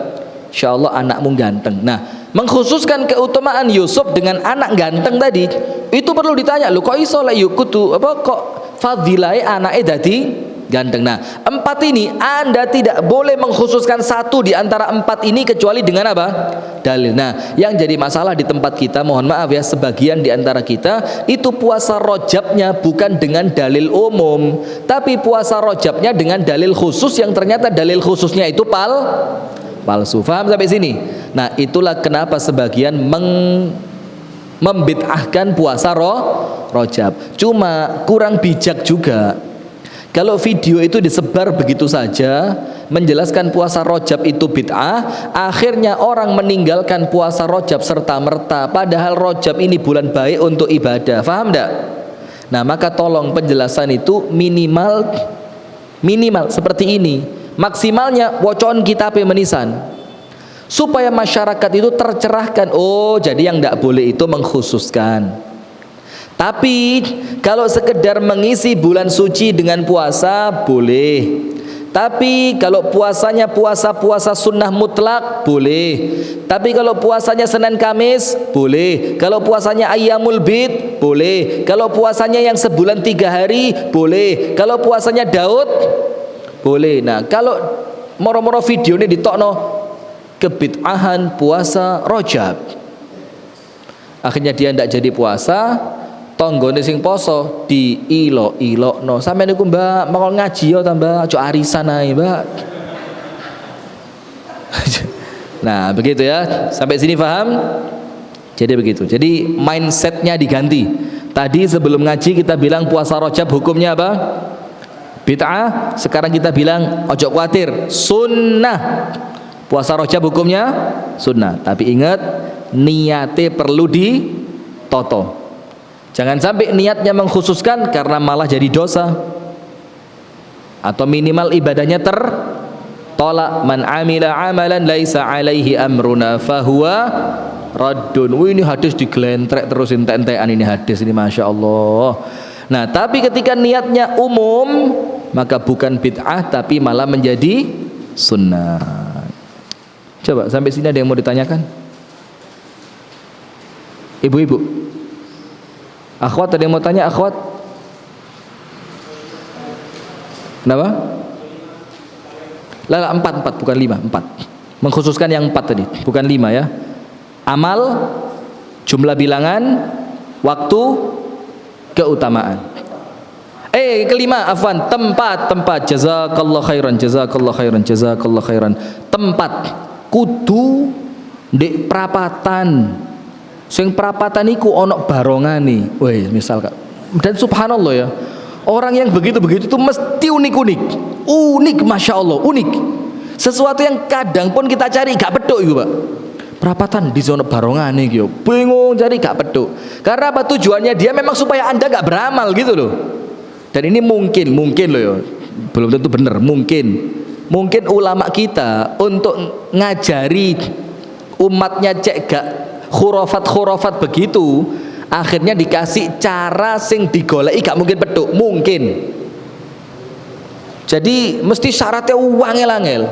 insyaallah anakmu ganteng. Nah, mengkhususkan keutamaan Yusuf dengan anak ganteng tadi, itu perlu ditanya, lho kok iso lek kudu apa kok fadilai anake dadi ganteng. Nah, 4 ini Anda tidak boleh mengkhususkan satu di antara 4 ini kecuali dengan apa? Dalil. Nah, yang jadi masalah di tempat kita, mohon maaf ya, sebagian di antara kita itu puasa Rajabnya bukan dengan dalil umum, tapi puasa Rajabnya dengan dalil khusus yang ternyata dalil khususnya itu palsu. Paham sampai sini? Nah, itulah kenapa sebagian membid'ahkan puasa Rajab. Cuma kurang bijak juga. Kalau video itu disebar begitu saja menjelaskan puasa Rajab itu bid'ah, akhirnya orang meninggalkan puasa Rajab serta-merta, padahal Rajab ini bulan baik untuk ibadah. Paham enggak? Nah, maka tolong penjelasan itu minimal seperti ini. Maksimalnya wocon kitab menisan, supaya masyarakat itu tercerahkan. Oh, jadi yang enggak boleh itu mengkhususkan. Tapi kalau sekedar mengisi bulan suci dengan puasa boleh. Tapi kalau puasanya puasa sunnah mutlak boleh. Tapi kalau puasanya Senin Kamis boleh. Kalau puasanya Ayyamul Bid boleh. Kalau puasanya yang sebulan 3 hari boleh. Kalau puasanya Daud boleh. Nah, kalau moro-moro video ini ditokno kebid'ahan puasa Rajab, akhirnya dia tidak jadi puasa, tonggone sing poso di ilo-ilokno. Sampeyan niku Mbak mau ngaji ya ta Mbak, aja arisan ae Mbak. Nah, begitu ya. Sampai sini paham? Jadi begitu. Jadi mindsetnya diganti. Tadi sebelum ngaji kita bilang puasa Rajab hukumnya apa? Bid'ah. Sekarang kita bilang ojo khawatir, sunnah. Puasa Rajab hukumnya sunnah. Tapi ingat, niatnya perlu ditoto. Jangan sampai niatnya mengkhususkan karena malah jadi dosa, atau minimal ibadahnya tertolak. Man amila amalan laisa alaihi amruna fahuwa raddun. Ini hadis diglentrek terus ente-entean ini hadis ini, Masya Allah. Nah, tapi ketika niatnya umum, maka bukan bid'ah tapi malah menjadi sunnah. Coba sampai sini ada yang mau ditanyakan? Ibu-ibu, akhwat, ada yang mau tanya? Akhwat, kenapa? Lah, 4 bukan 5, 4. Mengkhususkan yang 4 tadi, bukan 5 ya. Amal, jumlah bilangan, waktu, keutamaan. Kelima, afwan, tempat. Jazakallah khairan. Tempat kudu ndek prapatan. Sing prapatan iku ana barongane. Weh, misal Kak. Dan subhanallah ya, orang yang begitu-begitu itu mesti unik, Masya Allah, unik. Sesuatu yang kadang pun kita cari gak peduk itu, Pak. Perapatan di zona barongane gitu, bingung cari gak peduk. Karena apa? Tujuannya dia memang supaya Anda gak beramal gitu loh. Dan ini mungkin loh ya, belum tentu benar, mungkin ulama kita untuk ngajari umatnya cek gak khurafat begitu, akhirnya dikasih cara sing digoleki gak mungkin peduk, mungkin. Jadi mesti syaratnya angel-angel.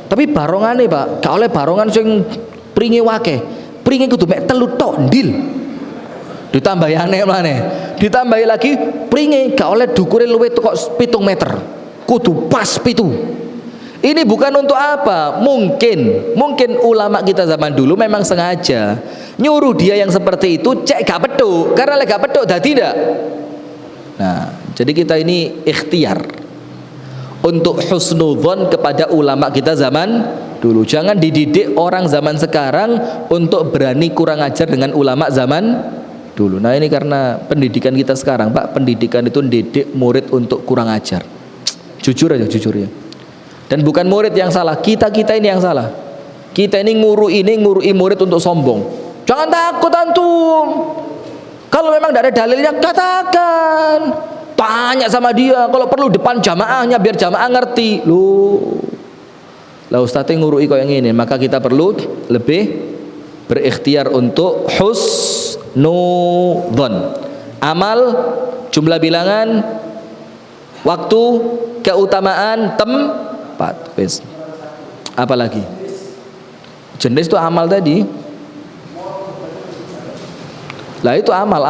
Tapi barongane, Pak, gak oleh barongan sing pringe wake. Pringe kudu mek 3 tok ndil. Ditambahi aneh maneh. Ditambahi lagi pringe gak oleh dukure luwih kok 7 meter. Kudu pas 7. Ini bukan untuk apa? Mungkin ulama kita zaman dulu memang sengaja nyuruh dia yang seperti itu cek gak peduk, karena lek gak peduk dah tidak. Nah, jadi kita ini ikhtiar untuk husnudzon kepada ulama kita zaman dulu. Jangan dididik orang zaman sekarang untuk berani kurang ajar dengan ulama zaman dulu. Nah, ini karena pendidikan kita sekarang, Pak, pendidikan itu didik murid untuk kurang ajar. Jujur ya. Dan bukan murid yang salah, kita ini yang salah. Kita ini ngurui murid untuk sombong. Jangan takut antum. Kalau memang tidak ada dalilnya, katakan. Tanya sama dia, kalau perlu depan jamaahnya biar jamaah ngerti. Lah ustadznya ngurui kok yang ini, maka kita perlu lebih berikhtiar untuk husnudzon. Amal, jumlah bilangan, waktu, keutamaan, tempat. Apa lagi? Jenis itu amal tadi. Lah itu amal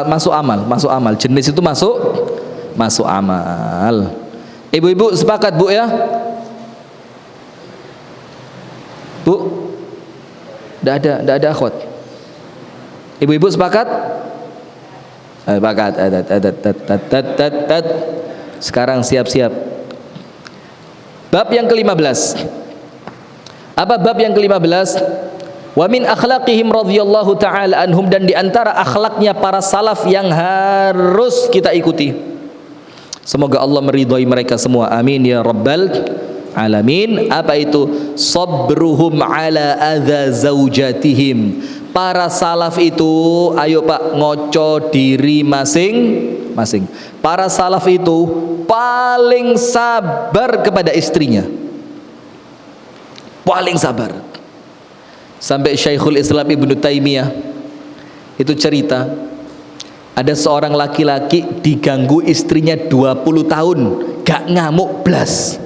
masuk amal. Jenis itu masuk amal. Ibu-ibu sepakat, Bu, ya? Bu, tidak ada akhwat. Ibu-ibu sepakat? Sepakat. Sekarang siap-siap. Bab yang ke-15. Apa bab yang ke-15? Wa min akhlaqihim radhiyallahu taala anhum, dan di antara akhlaknya para salaf yang harus kita ikuti. Semoga Allah meridhai mereka semua. Amin ya rabbal alamin. Apa itu? Sabruhum ala adza zaujatihim. Para salaf itu, ayo Pak, ngoco diri masing-masing. Para salaf itu paling sabar kepada istrinya. Paling sabar. Sampai Syekhul Islam Ibnu Taimiyah itu cerita, ada seorang laki-laki diganggu istrinya 20 tahun, gak ngamuk blas.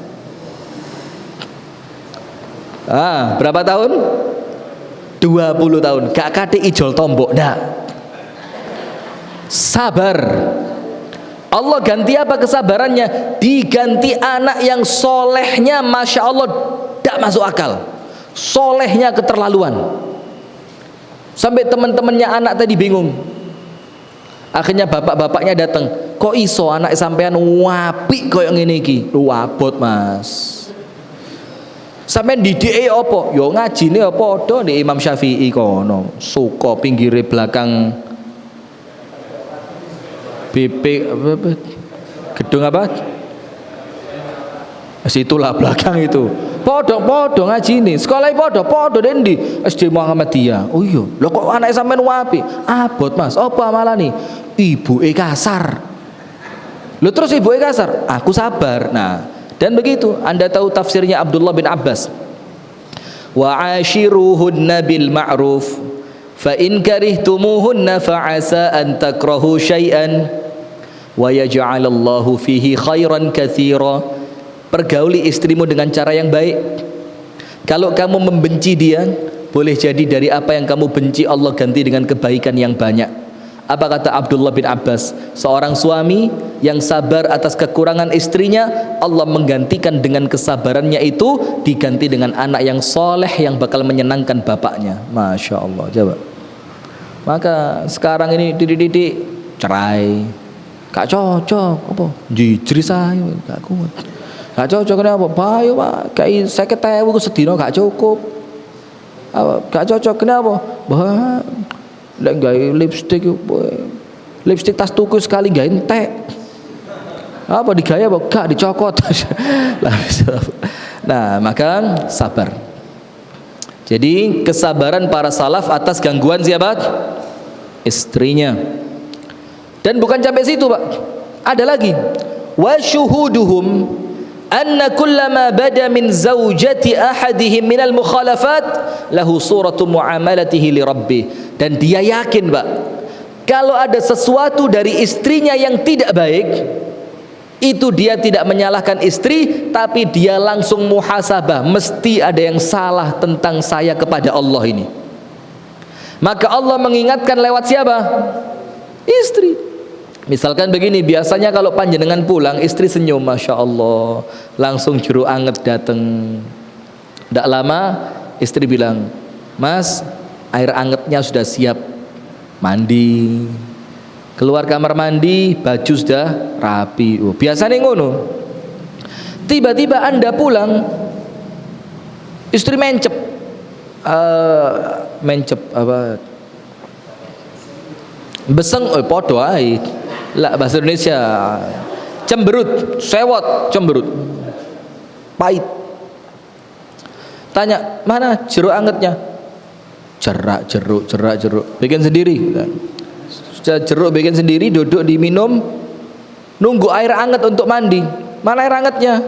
Berapa tahun? 20 tahun, gak kate ijol tombok, ndak. Sabar. Allah ganti apa kesabarannya? Diganti anak yang solehnya, Masya Allah, gak masuk akal. Solehnya keterlaluan. Sampai teman-temannya anak tadi bingung. Akhirnya bapak-bapaknya datang. Kok iso anak sampean wapi koyo ngene iki? Lu abot, Mas. Sampeyan didike apa? Yo ngajine apa padha ndek Imam Syafi'i kono. Suka pinggire belakang BP apa? Gedung apa? Situlah belakang itu. Podo ngajine. Sekolah podo dendi SD Muhammadiyah. Oh iya. Lho kok anake sampean wapi? Abot, Mas. Apa amalane? ibuke kasar. Lu terus ibuke kasar, aku sabar. Nah, dan begitu. Anda tahu tafsirnya Abdullah bin Abbas. Wa ashiruhunna bil ma'ruf fa in karihtumuhunna fa asa an takrahu syai'an wa yaj'alallahu fihi khairan katsira. Pergauli istrimu dengan cara yang baik. Kalau kamu membenci dia, boleh jadi dari apa yang kamu benci Allah ganti dengan kebaikan yang banyak. Apa kata Abdullah bin Abbas? Seorang suami yang sabar atas kekurangan istrinya, Allah menggantikan dengan kesabarannya itu diganti dengan anak yang soleh yang bakal menyenangkan bapaknya. Masya Allah. Coba. Maka sekarang ini didik-didik cerai, gak cocok apa? Jijri saya gak kuat. Gak cocok kenapa? Bayo Pak, kayak 50.000 ku sedina gak cukup. Gak cocok kenapa? Bah, lek gawe lipstik tas tuku sekali gawe entek. Apa digaya apa gak dicokot. Nah, maka sabar. Jadi kesabaran para salaf atas gangguan siapa? Istrinya. Dan bukan sampai situ, Pak. Ada lagi. Wa syuhuduhum anna kullama bada min zaujati ahadihim minal mukhalafat lahu suratu muamalatihi li rabbih. Dan dia yakin, Pak, kalau ada sesuatu dari istrinya yang tidak baik, itu dia tidak menyalahkan istri, tapi dia langsung muhasabah, mesti ada yang salah tentang saya kepada Allah ini. Maka Allah mengingatkan lewat siapa? Istri. Misalkan begini, biasanya kalau panjenengan pulang, istri senyum, Masya Allah, langsung jeruk anget datang. Tidak lama istri bilang, Mas, air angetnya sudah siap, mandi. Keluar kamar mandi, baju sudah rapi. Oh, biasanya ngono. Tiba-tiba Anda pulang, istri mencep apa? Beseng, podo ae. Lah bahasa Indonesia, cemberut, sewot, cemberut, pahit. Tanya, mana jeruk angetnya? Cerak jeruk, bikin sendiri. Sudah jeruk bikin sendiri, duduk diminum, nunggu air anget untuk mandi. Mana air angetnya?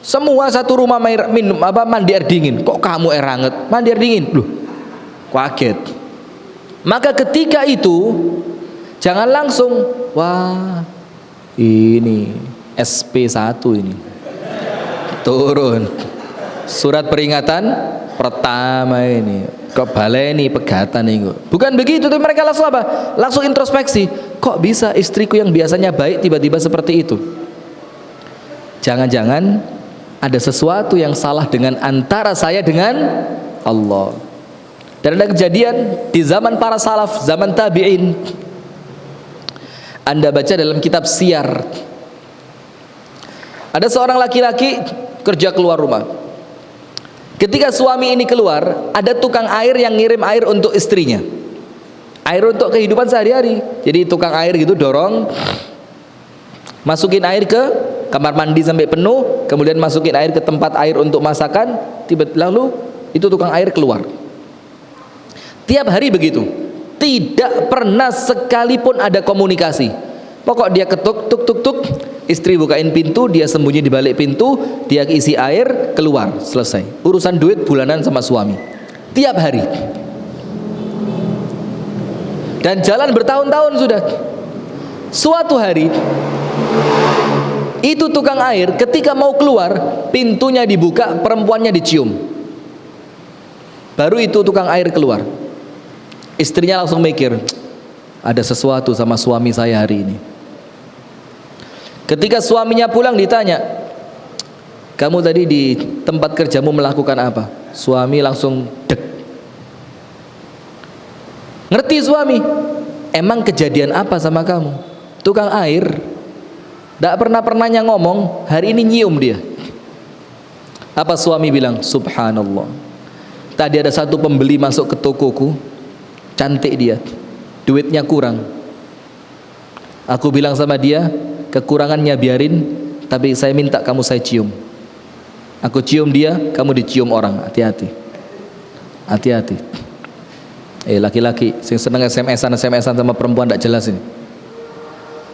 Semua satu rumah minum apa mandi air dingin. Kok kamu air anget? Mandi air dingin. Loh, kaget. Maka ketika itu jangan langsung, wah ini SP1 ini turun surat peringatan pertama ini, kok baleni pegatan ini. Bukan begitu, tapi mereka langsung apa? Langsung introspeksi. Kok bisa istriku yang biasanya baik tiba-tiba seperti itu? Jangan-jangan ada sesuatu yang salah dengan antara saya dengan Allah. Dan ada kejadian di zaman para salaf, zaman tabi'in. Anda baca dalam kitab Siyar, ada seorang laki-laki kerja keluar rumah. Ketika suami ini keluar, ada tukang air yang ngirim air untuk istrinya, air untuk kehidupan sehari-hari. Jadi tukang air gitu dorong, masukin air ke kamar mandi sampai penuh, kemudian masukin air ke tempat air untuk masakan. Lalu itu tukang air keluar. Tiap hari begitu. Tidak pernah sekalipun ada komunikasi. Pokok dia ketuk tuk tuk tuk, istri bukain pintu, dia sembunyi di balik pintu, dia isi air, keluar, selesai. Urusan duit bulanan sama suami. Tiap hari. Dan jalan bertahun-tahun sudah. Suatu hari itu tukang air ketika mau keluar, pintunya dibuka, perempuannya dicium. Baru itu tukang air keluar. Istrinya langsung mikir, ada sesuatu sama suami saya hari ini. Ketika suaminya pulang ditanya, kamu tadi di tempat kerjamu melakukan apa? Suami langsung dek. Ngerti suami, emang kejadian apa sama kamu? Tukang air, tidak pernah-pernahnya ngomong, hari ini nyium dia. Apa suami bilang? Subhanallah, tadi ada satu pembeli masuk ke tokoku, cantik dia, duitnya kurang. Aku bilang sama dia, kekurangannya biarin, tapi saya minta kamu saya cium. Aku cium dia, kamu dicium orang. Hati-hati, hati-hati. Laki-laki sing seneng SMS-an sama perempuan tidak jelas ini.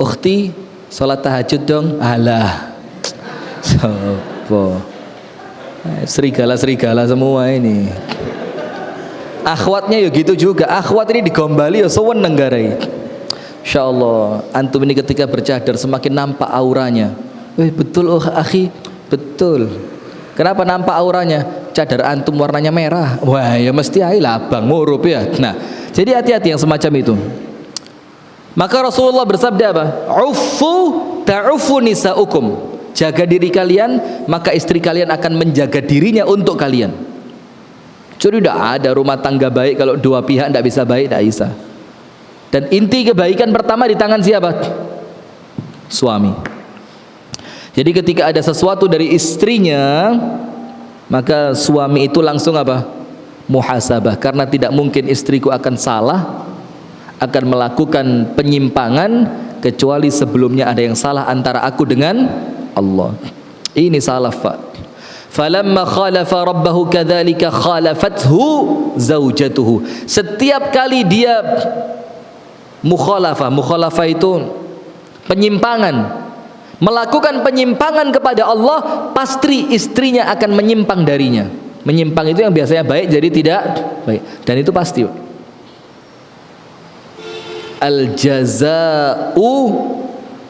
"Ukhti, sholat tahajud dong." Alah, sopo serigala-serigala semua ini. Akhwatnya ya gitu juga. Akhwat ini digombali ya seweneng garai. Insyaallah antum ini ketika bercadar semakin nampak auranya. Betul oh akhi, betul. Kenapa nampak auranya? Cadar antum warnanya merah. Wah, ya mesti ayolah abang ngurup ya. Nah, jadi hati-hati yang semacam itu. Maka Rasulullah bersabda apa? Uffu ta'ufu nisaukum. Jaga diri kalian, maka istri kalian akan menjaga dirinya untuk kalian. Jadi tidak ada rumah tangga baik kalau dua pihak tidak bisa baik, tidak bisa. Dan inti kebaikan pertama di tangan siapa? Suami. Jadi ketika ada sesuatu dari istrinya, maka suami itu langsung apa? Muhasabah. Karena tidak mungkin istriku akan salah, akan melakukan penyimpangan kecuali sebelumnya ada yang salah antara aku dengan Allah. Ini salaf, Pak. Falamma khalafa rabbahu kadzalika khalafathu zaujatuhu. Setiap kali dia mukhalafah itu penyimpangan, melakukan penyimpangan kepada Allah, pasti istrinya akan menyimpang darinya. Menyimpang itu yang biasanya baik jadi tidak baik, dan itu pasti. Al jazaa'u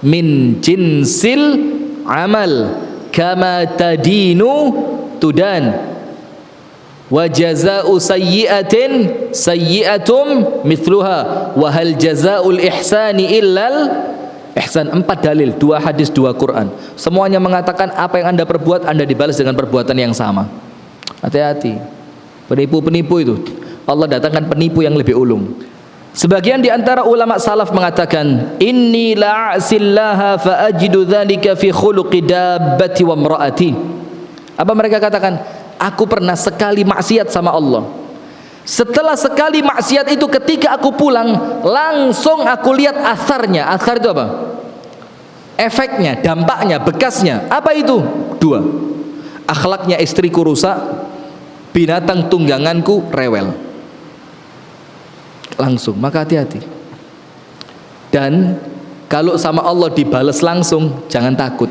min jinsil amal kama tadinu tudan wa jazaa'u sayyi'atin sayyi'atum mithluha wa hal jazaa'ul ihsani illal ihsan. 4 dalil, 2 hadis, 2 Quran, semuanya mengatakan apa yang Anda perbuat Anda dibalas dengan perbuatan yang sama. Hati-hati penipu-penipu itu. Allah datangkan penipu yang lebih ulung. Sebagian di antara ulama salaf mengatakan, inni la'asillaha fa ajidu dzalika fi khuluqi dabbati wa imraati. Apa mereka katakan? Aku pernah sekali maksiat sama Allah. Setelah sekali maksiat itu ketika aku pulang, langsung aku lihat asarnya. Asar itu apa? Efeknya, dampaknya, bekasnya. Apa itu? 2. Akhlaknya istriku rusak, binatang tungganganku rewel. Langsung, maka hati-hati. Dan kalau sama Allah dibalas langsung, jangan takut.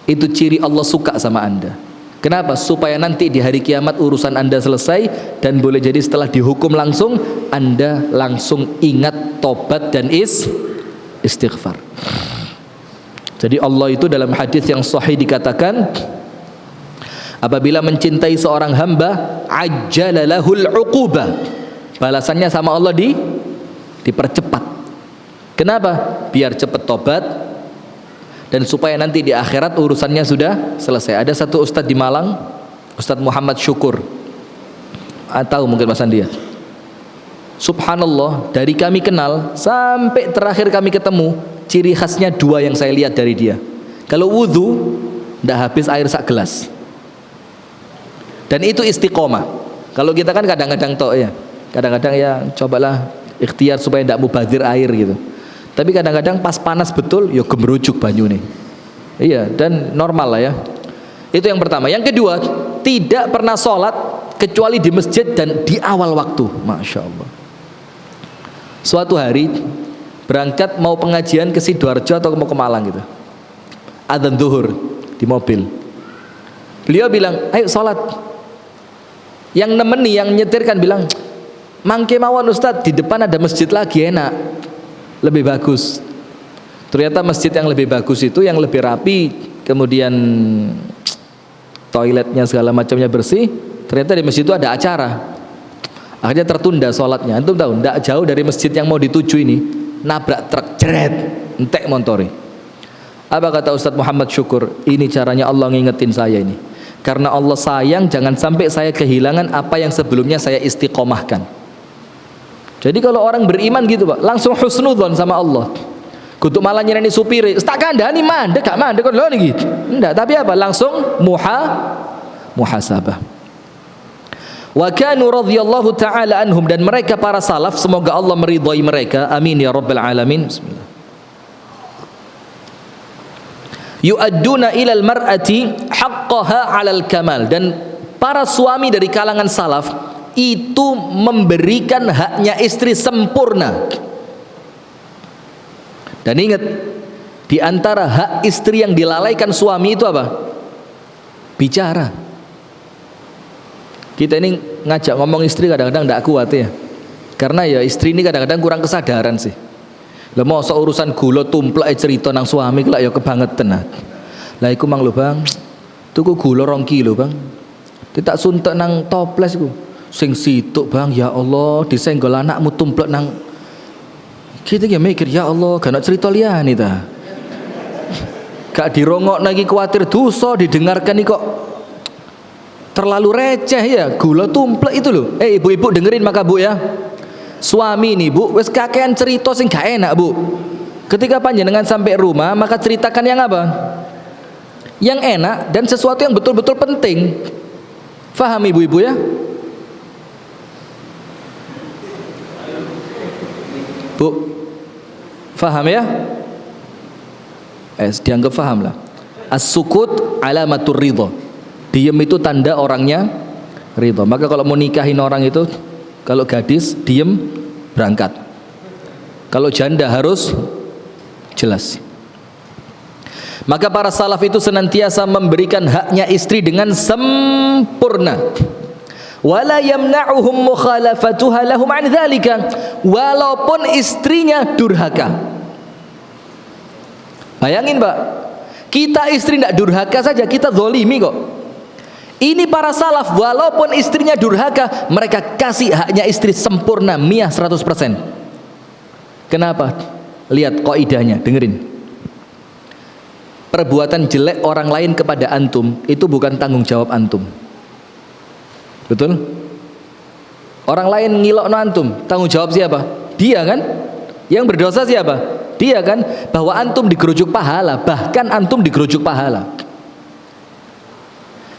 Itu ciri Allah suka sama Anda. Kenapa? Supaya nanti di hari kiamat urusan Anda selesai, dan boleh jadi setelah dihukum langsung Anda langsung ingat tobat dan istighfar. Jadi Allah itu dalam hadis yang sahih dikatakan, apabila mencintai seorang hamba, ajjala lahul uqubah. Balasannya sama Allah dipercepat. Kenapa? Biar cepat tobat, dan supaya nanti di akhirat urusannya sudah selesai. Ada satu ustadz di Malang, Ustadz Muhammad Syukur, atau mungkin Mas Andi ya. Subhanallah, dari kami kenal sampai terakhir kami ketemu, ciri khasnya 2 yang saya lihat dari dia. Kalau wudhu, tidak habis air sak gelas. Dan itu istiqomah. Kalau kita kan kadang-kadang tok ya, kadang-kadang ya cobalah ikhtiar supaya tidak mubazir air gitu. Tapi kadang-kadang pas panas betul, ya gemerujuk banyu nih. Iya, dan normal lah ya. Itu yang pertama. Yang kedua, tidak pernah sholat kecuali di masjid dan di awal waktu. Masya Allah. Suatu hari berangkat mau pengajian ke Sidoarjo atau mau ke Malang gitu. Adzan zuhur di mobil. Beliau bilang, ayo sholat. Yang nemeni, yang nyetirkan bilang, mangke mawon Ustadz, di depan ada masjid lagi enak, lebih bagus. Ternyata masjid yang lebih bagus itu yang lebih rapi, kemudian toiletnya segala macamnya bersih. Ternyata di masjid itu ada acara, akhirnya tertunda sholatnya. Antum tahu, tidak jauh dari masjid yang mau dituju ini, nabrak truk, jeret, entek montori. Apa kata Ustadz Muhammad Syukur? Ini caranya Allah ngingetin saya ini, karena Allah sayang jangan sampai saya kehilangan apa yang sebelumnya saya istiqomahkan. Jadi kalau orang beriman gitu Pak, langsung husnudzon sama Allah. Kutuk malah nyerani supir, tak kandani mandek, gak mandek kok lho gitu. Enggak, tapi apa? Langsung muhasabah. Wa kanu radhiyallahu taala anhum, dan mereka para salaf semoga Allah meridhai mereka. Amin ya rabbal alamin. Bismillah. Yu'adduna ilal mar'ati haqqaha 'alal kamal, dan para suami dari kalangan salaf itu memberikan haknya istri sempurna. Dan ingat, di antara hak istri yang dilalaikan suami itu apa? Bicara. Kita ini ngajak ngomong istri kadang-kadang tidak kuat ya. Karena ya istri ini kadang-kadang kurang kesadaran sih. Lah mau urusan gula tumplek cerita nang suami kelak ya kebangetan. Lah iku mang lho Bang. Tuku gula 2 kilo Bang. Ditak suntek nang toples iku. Sing situk Bang, ya Allah, disenggol anakmu tumplek nang. Kita ya mikir ya Allah, gak ana cerita liyane ta. Gak dirongok lagi kuatir dosa didengarkan nih kok terlalu receh ya, gula tumplek itu loh. Ibu-ibu dengerin maka Bu ya. Suami nih Bu, wes kakean cerita sing gak enak Bu. Ketika panjenengan sampai rumah, maka ceritakan yang apa? Yang enak dan sesuatu yang betul-betul penting. Faham ibu-ibu ya? Bu, faham ya? Dianggap faham lah. As-sukut alamatur ridha. Diam itu tanda orangnya ridha. Maka kalau mau nikahin orang itu, kalau gadis diem berangkat. Kalau janda harus jelas. Maka para salaf itu senantiasa memberikan haknya istri dengan sempurna. Wala yamna'uhum mukhalafatuha lahum an dzalika, walaupun istrinya durhaka. Bayangin Pak, kita istri tidak durhaka saja kita zalimi kok. Ini para salaf walaupun istrinya durhaka, mereka kasih haknya istri sempurna 100%. Kenapa? Lihat kaidahnya, dengerin. Perbuatan jelek orang lain kepada antum itu bukan tanggung jawab antum. Betul? Orang lain ngilokno antum, tanggung jawab siapa? Dia kan? Yang berdosa siapa? Dia kan? Bahwa antum digerujuk pahala, bahkan antum digerujuk pahala.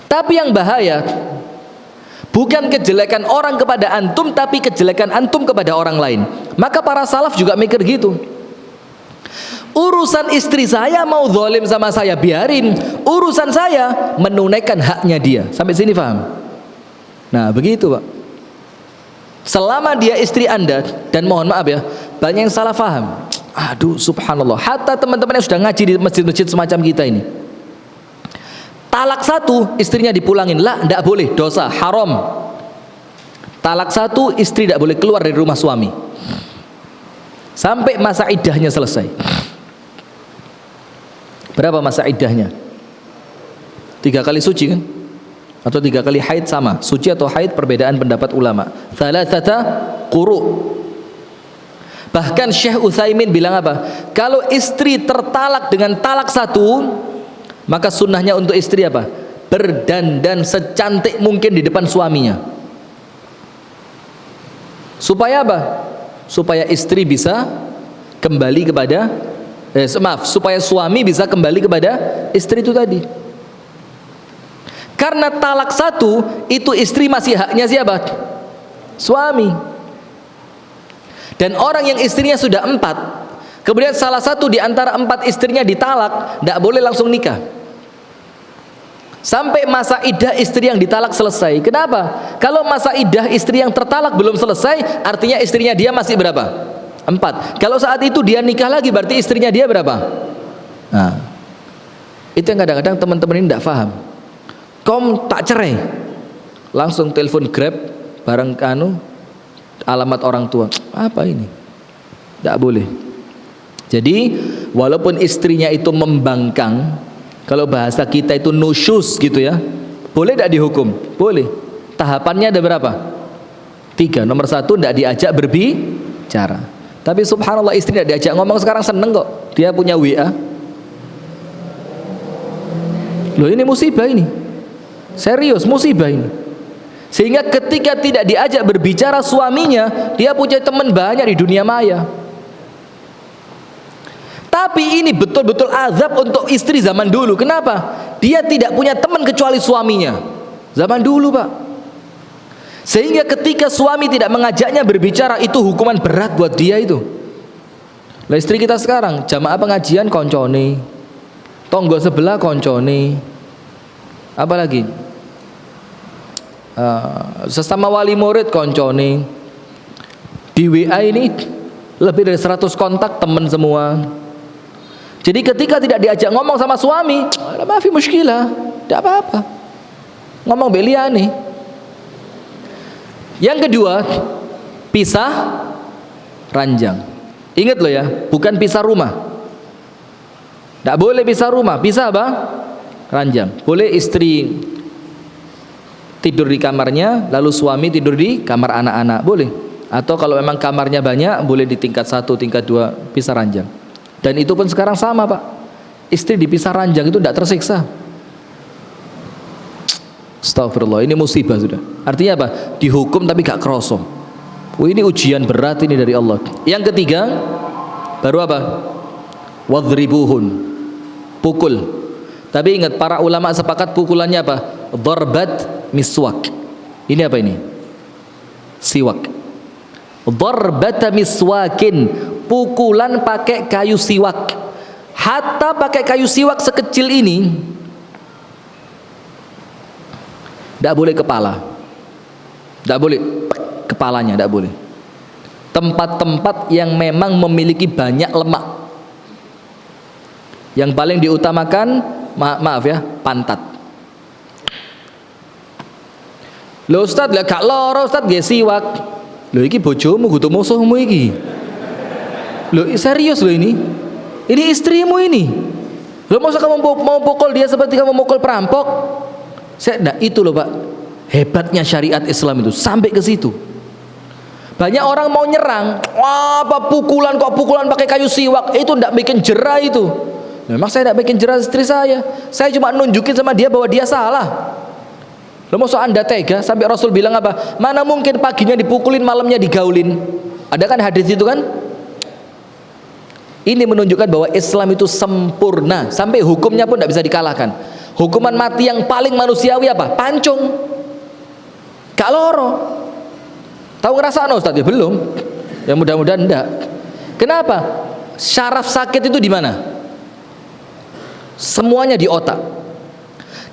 Tapi yang bahaya bukan kejelekan orang kepada antum, tapi kejelekan antum kepada orang lain. Maka para salaf juga mikir gitu. Urusan istri saya mau zalim sama saya, biarin. Urusan saya menunaikan haknya dia. Sampai sini paham? Nah begitu Pak. Selama dia istri Anda, dan mohon maaf ya, banyak yang salah paham. Aduh subhanallah, hatta teman-teman yang sudah ngaji di masjid-masjid semacam kita ini, talak 1 istrinya dipulangin. Lah tidak boleh, dosa, haram. Talak 1 istri tidak boleh keluar dari rumah suami sampai masa iddahnya selesai. Berapa masa iddahnya? 3 kali suci kan? Atau 3 kali haid sama? Suci atau haid perbedaan pendapat ulama. Thalathata quru. Bahkan Syekh Utsaimin bilang apa? Kalau istri tertalak dengan talak 1, maka sunnahnya untuk istri apa? Berdandan secantik mungkin di depan suaminya. Supaya apa? Supaya istri bisa kembali kepada supaya suami bisa kembali kepada istri itu tadi. Karena talak 1 itu istri masih haknya siapa? Suami. Dan orang yang istrinya sudah 4, kemudian salah satu di antara 4 istrinya ditalak, tidak boleh langsung nikah sampai masa iddah istri yang ditalak selesai. Kenapa? Kalau masa iddah istri yang tertalak belum selesai, artinya istrinya dia masih berapa? 4. Kalau saat itu dia nikah lagi, berarti istrinya dia berapa? Nah, itu yang kadang-kadang teman-teman ini tidak paham. Kom tak cerai, langsung telepon Grab bareng alamat orang tua. Apa ini? Tidak boleh. Jadi walaupun istrinya itu membangkang, kalau bahasa kita itu nusyus gitu ya, boleh tidak dihukum? Boleh. Tahapannya ada berapa? 3. Nomor 1, tidak diajak berbicara. Tapi subhanallah istri tidak diajak ngomong sekarang seneng kok. Dia punya WA. Loh ini musibah ini. Serius musibah ini. Sehingga ketika tidak diajak berbicara suaminya, dia punya teman banyak di dunia maya. Tapi ini betul-betul azab untuk istri zaman dulu. Kenapa? Dia tidak punya teman kecuali suaminya. Zaman dulu Pak. Sehingga ketika suami tidak mengajaknya berbicara, itu hukuman berat buat dia itu. Lah istri kita sekarang jamaah pengajian koncone, tonggo sebelah koncone, apalagi sesama wali murid koncone. Di WA ini lebih dari 100 kontak teman semua. Jadi ketika tidak diajak ngomong sama suami, mafi muskilah, tidak apa-apa. Ngomong beliani. Yang kedua, pisah ranjang. Ingat loh ya, bukan pisah rumah. Tidak boleh pisah rumah, pisah apa? Ranjang. Boleh istri tidur di kamarnya, lalu suami tidur di kamar anak-anak, boleh. Atau kalau memang kamarnya banyak, boleh di tingkat 1, tingkat 2, pisah ranjang. Dan itu pun sekarang sama Pak, istri dipisah ranjang itu tidak tersiksa. Astagfirullah, ini musibah sudah. Artinya apa? Dihukum tapi gak kerosong. Ini ujian berat ini dari Allah. Yang ketiga, baru apa? Wadribuhun, pukul. Tapi ingat, para ulama sepakat pukulannya apa? Darbat miswak. Ini apa ini? Siwak. Darbata miswakin, pukulan pakai kayu siwak. Hatta pakai kayu siwak sekecil ini, tidak boleh kepala, tidak boleh kepalanya, tidak boleh. Tempat-tempat yang memang memiliki banyak lemak, yang paling diutamakan maaf ya, pantat. Lho Ustaz, lah gak loro Ustaz nggih siwak. Lho iki bojomu kudu musuhmu iki. Lho serius lho ini. Ini istrimu ini. Lho masa kamu mau pukul dia seperti kamu memukul perampok? Nah itu loh Pak, hebatnya syariat Islam itu sampai ke situ. Banyak orang mau nyerang, wah apa pukulan, kok pukulan pakai kayu siwak, itu ndak bikin jerah itu. Memang saya ndak bikin jerah istri saya cuma nunjukin sama dia bahwa dia salah. Loh masa Anda tega sampai Rasul bilang apa? Mana mungkin paginya dipukulin, malamnya digaulin. Ada kan hadis itu kan? Ini menunjukkan bahwa Islam itu sempurna, sampai hukumnya pun tidak bisa dikalahkan. Hukuman mati yang paling manusiawi apa? Pancung. Gak loro. Tahu ngerasa Ustaz? Ya belum. Ya mudah-mudahan enggak. Kenapa? Syaraf sakit itu di mana? Semuanya di otak.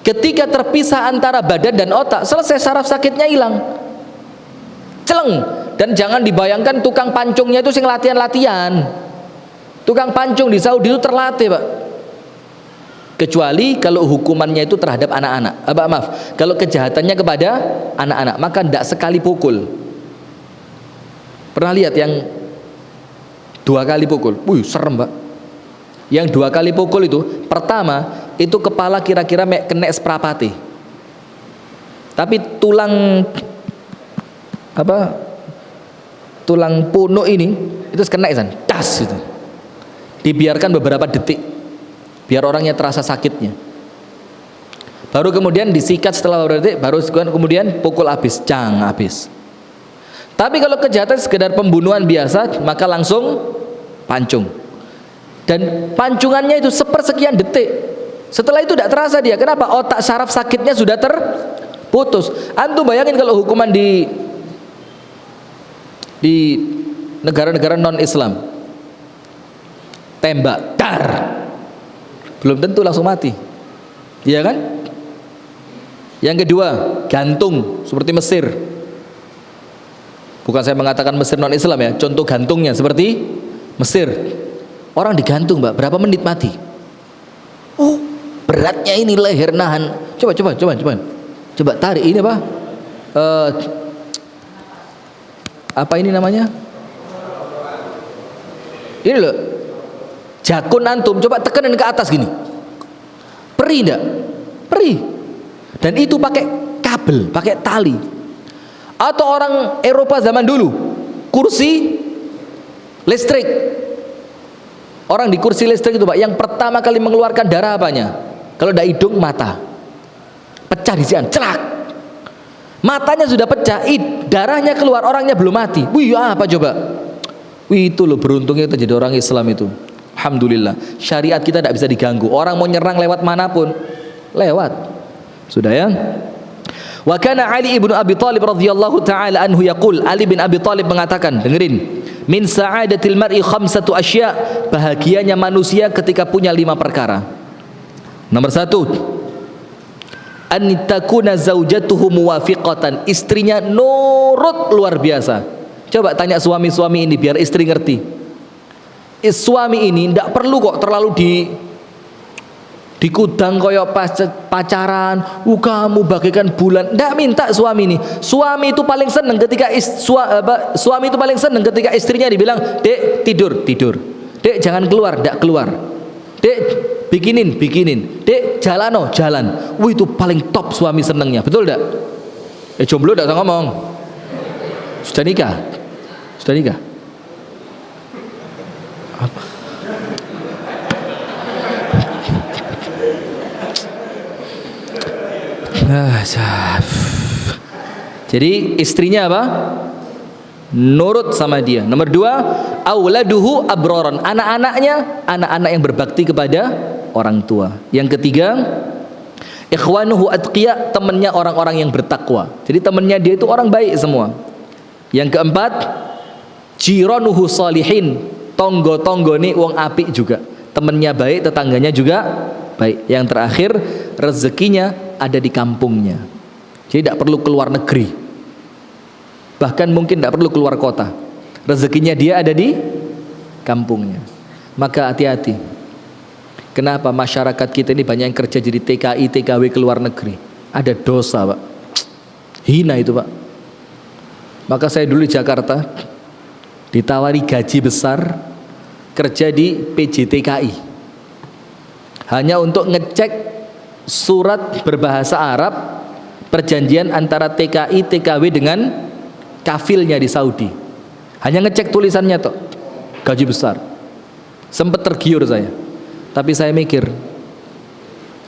Ketika terpisah antara badan dan otak, selesai, syaraf sakitnya hilang. Celeng. Dan jangan dibayangkan tukang pancungnya itu sing latihan-latihan. Tukang pancung di Saudi itu terlatih Pak. Kecuali kalau hukumannya itu terhadap anak-anak. Maaf, kalau kejahatannya kepada anak-anak, maka tidak sekali pukul. Pernah lihat yang 2 kali pukul? Serem Pak. Yang 2 kali pukul itu, pertama itu kepala kira-kira kena seprapati, tapi tulang tulang punuk ini itu kena das itu. Dibiarkan beberapa detik biar orangnya terasa sakitnya, baru kemudian disikat setelah beberapa detik, baru kemudian pukul habis, habis. Tapi kalau kejahatan sekedar pembunuhan biasa, maka langsung pancung, dan pancungannya itu sepersekian detik. Setelah itu tidak terasa dia. Kenapa? Otak saraf sakitnya sudah terputus. Antum bayangin kalau hukuman di negara-negara non-Islam, tembak, dar, belum tentu langsung mati, iya kan? Yang kedua, gantung seperti Mesir. Bukan saya mengatakan Mesir non-Islam ya, contoh gantungnya seperti Mesir. Orang digantung Mbak, berapa menit mati? Oh, beratnya ini leher nahan. Coba tarik ini apa ini namanya? Ini loh, jakun antum, coba tekanin ke atas gini. Perih enggak? Perih. Dan itu pakai kabel, pakai tali. Atau orang Eropa zaman dulu, kursi listrik. Orang di kursi listrik itu Pak, yang pertama kali mengeluarkan darah apanya? Kalau ada hidung, mata. Pecah di sini, celak. Matanya sudah pecah, darahnya keluar, orangnya belum mati. Wih, apa coba? Wih, itu loh beruntungnya itu jadi orang Islam itu. Alhamdulillah, syariat kita tidak bisa diganggu. Orang mau nyerang lewat manapun, lewat. Sudah ya? Wa kana Ali ibnu Abi Thalib radhiyallahu taala anhu yaqul, Ali bin Abi Thalib mengatakan, dengerin, min sa'adatil mar'i khamsatu asya, bahagianya manusia ketika punya 5 perkara. Nomor 1, an takuna zaujatuhu muwafiqatan, istrinya nurut luar biasa. Coba tanya suami-suami ini biar istri ngerti. suami ini ndak perlu kok terlalu dikudang koyo pacaran, kamu bagaikan bulan. Ndak minta suami ini. Suami itu paling seneng ketika suami itu paling seneng ketika istrinya dibilang, "Dek, tidur." "Dek, jangan keluar." Ndak keluar. "Dek, bikinin." "Dek, jalan." Itu paling top suami senengnya. Betul ndak? Jomblo ndak usah ngomong. Sudah nikah? Apa? Jadi istrinya apa? Nurut sama dia. Nomor 2, auladuhu abroron, anak-anaknya anak-anak yang berbakti kepada orang tua. Yang ketiga, ikhwanuhu atqiya, temannya orang-orang yang bertakwa. Jadi temannya dia itu orang baik semua. Yang keempat, jiranuhu salihin, tonggo-tonggo nih wong apik juga. Temannya baik, tetangganya juga baik. Yang terakhir, rezekinya ada di kampungnya. Jadi tidak perlu keluar negeri, bahkan mungkin tidak perlu keluar kota. Rezekinya dia ada di kampungnya. Maka hati-hati. Kenapa masyarakat kita ini banyak yang kerja jadi TKI, TKW ke luar negeri? Ada dosa, Pak. Hina itu, Pak. Maka saya dulu di Jakarta ditawari gaji besar kerja di PJTKI hanya untuk ngecek surat berbahasa Arab perjanjian antara TKI TKW dengan kafilnya di Saudi. Hanya ngecek tulisannya toh. Gaji besar. Sempat tergiur saya. Tapi saya mikir,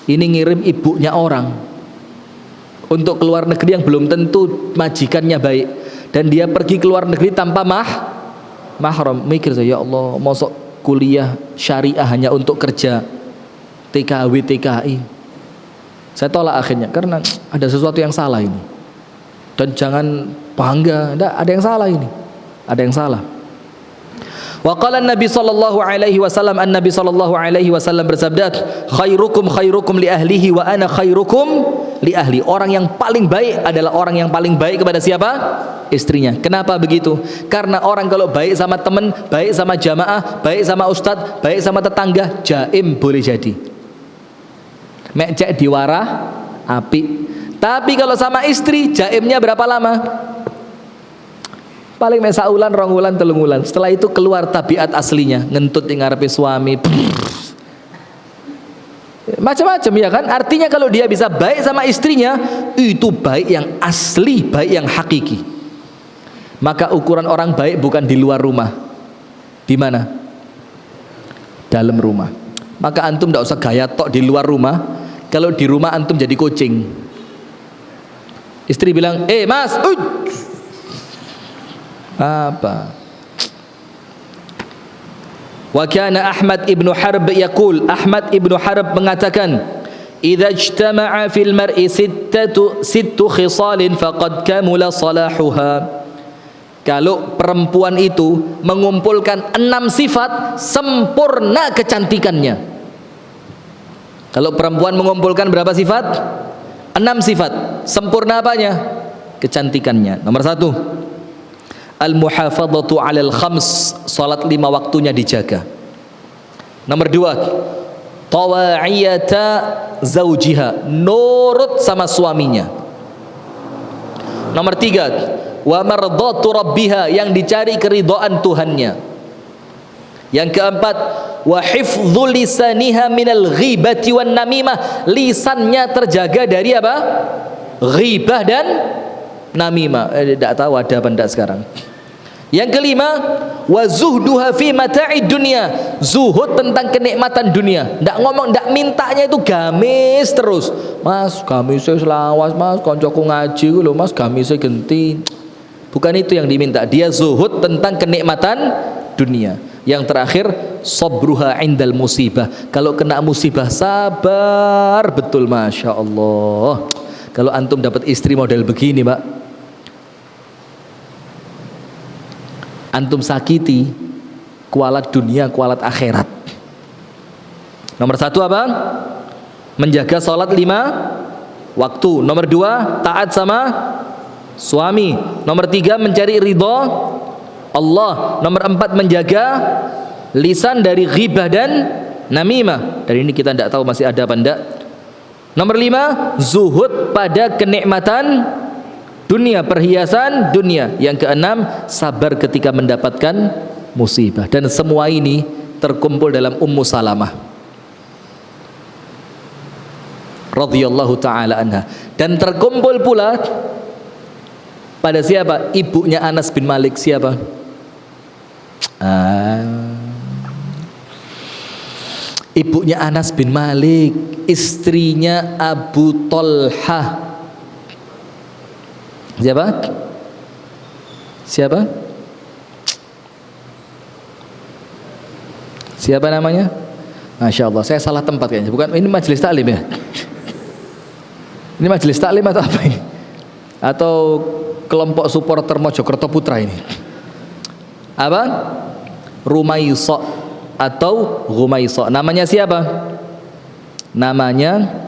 ini ngirim ibunya orang untuk keluar negeri yang belum tentu majikannya baik, dan dia pergi keluar negeri tanpa mahram. Mikir saya, ya Allah, mosok kuliah syariah hanya untuk kerja TKW TKI. Saya tolak akhirnya karena ada sesuatu yang salah ini. Dan jangan bangga, ada yang salah ini. Ada yang salah. Wa qala Nabi sallallahu alaihi wasallam, Nabi sallallahu alaihi wasallam bersabda, khairukum li ahlihi wa ana khairukum li ahli. Orang yang paling baik adalah orang yang paling baik kepada siapa? Istrinya. Kenapa begitu? Karena orang kalau baik sama teman, baik sama jamaah, baik sama ustadz, baik sama tetangga, jaim boleh jadi. Mek cek diwarah api. Tapi kalau sama istri, jaimnya berapa lama? Paling mek saulan, 2 wulan, 3 wulan. Setelah itu keluar tabiat aslinya, ngentut ing ngarepe suami. Macam-macam ya kan? Artinya kalau dia bisa baik sama istrinya, itu baik yang asli, baik yang hakiki. Maka ukuran orang baik bukan di luar rumah. Di mana? Dalam rumah. Maka antum tidak usah gaya tok di luar rumah. Kalau di rumah antum jadi kucing. Istri bilang, mas, apa? Wa kana Ahmad ibnu Harb yaqul, Ahmad ibnu Harb mengatakan, idza ijtama'a fil mar'i sittu khisalin faqad kamula salahuha. Kalau perempuan itu mengumpulkan 6 sifat, sempurna kecantikannya. Kalau perempuan mengumpulkan berapa sifat? 6 sifat. Sempurna apanya? Kecantikannya. Nomor 1, al-muhafadzatu 'alal khams, salat 5 waktunya dijaga. Nomor 2, tawa'iyata zaujiha, nurut sama suaminya. Nomor 3, wa mardatu rabbiha, yang dicari keridhaan Tuhannya. Yang keempat, wa hifdzu lisaniha minal ghibati wan namimah, lisannya terjaga dari apa? Ghibah dan namimah. Tidak tahu ada apa enggak sekarang. Yang kelima, wa zuhduha fi mata'id dunya, zuhud tentang kenikmatan dunia. Enggak ngomong, enggak mintanya itu gamis terus. Mas, gamisnya selawas, Mas, koncoku ngaji lho, Mas, gamisnya genti. Bukan itu yang diminta. Dia zuhud tentang kenikmatan dunia. Yang terakhir, sabruha indal musibah. Kalau kena musibah sabar betul, masya Allah. Kalau antum dapat istri model begini, Pak, antum sakiti kualat dunia, kualat akhirat. Nomor 1 apa? Menjaga sholat 5 waktu. Nomor 2, taat sama suami. Nomor 3, mencari ridho Allah. Nomor 4, menjaga lisan dari ghibah dan namimah. Dan ini kita tidak tahu masih ada apa enggak. Nomor 5, zuhud pada kenikmatan dunia, perhiasan dunia. Yang keenam, sabar ketika mendapatkan musibah. Dan semua ini terkumpul dalam Ummu Salamah radhiyallahu taala anha. Dan terkumpul pula pada siapa? Ibunya Anas bin Malik. Siapa? Ibunya Anas bin Malik, istrinya Abu Tolhah. Siapa? Siapa? Siapa namanya? Masya Allah, saya salah tempat kayaknya. Bukan, ini majelis taklim ya? Ini majelis taklim atau apa ini? Atau kelompok supporter Mojokerto Putra ini? Apa? Rumaisa atau Rumaisa. Namanya siapa? Namanya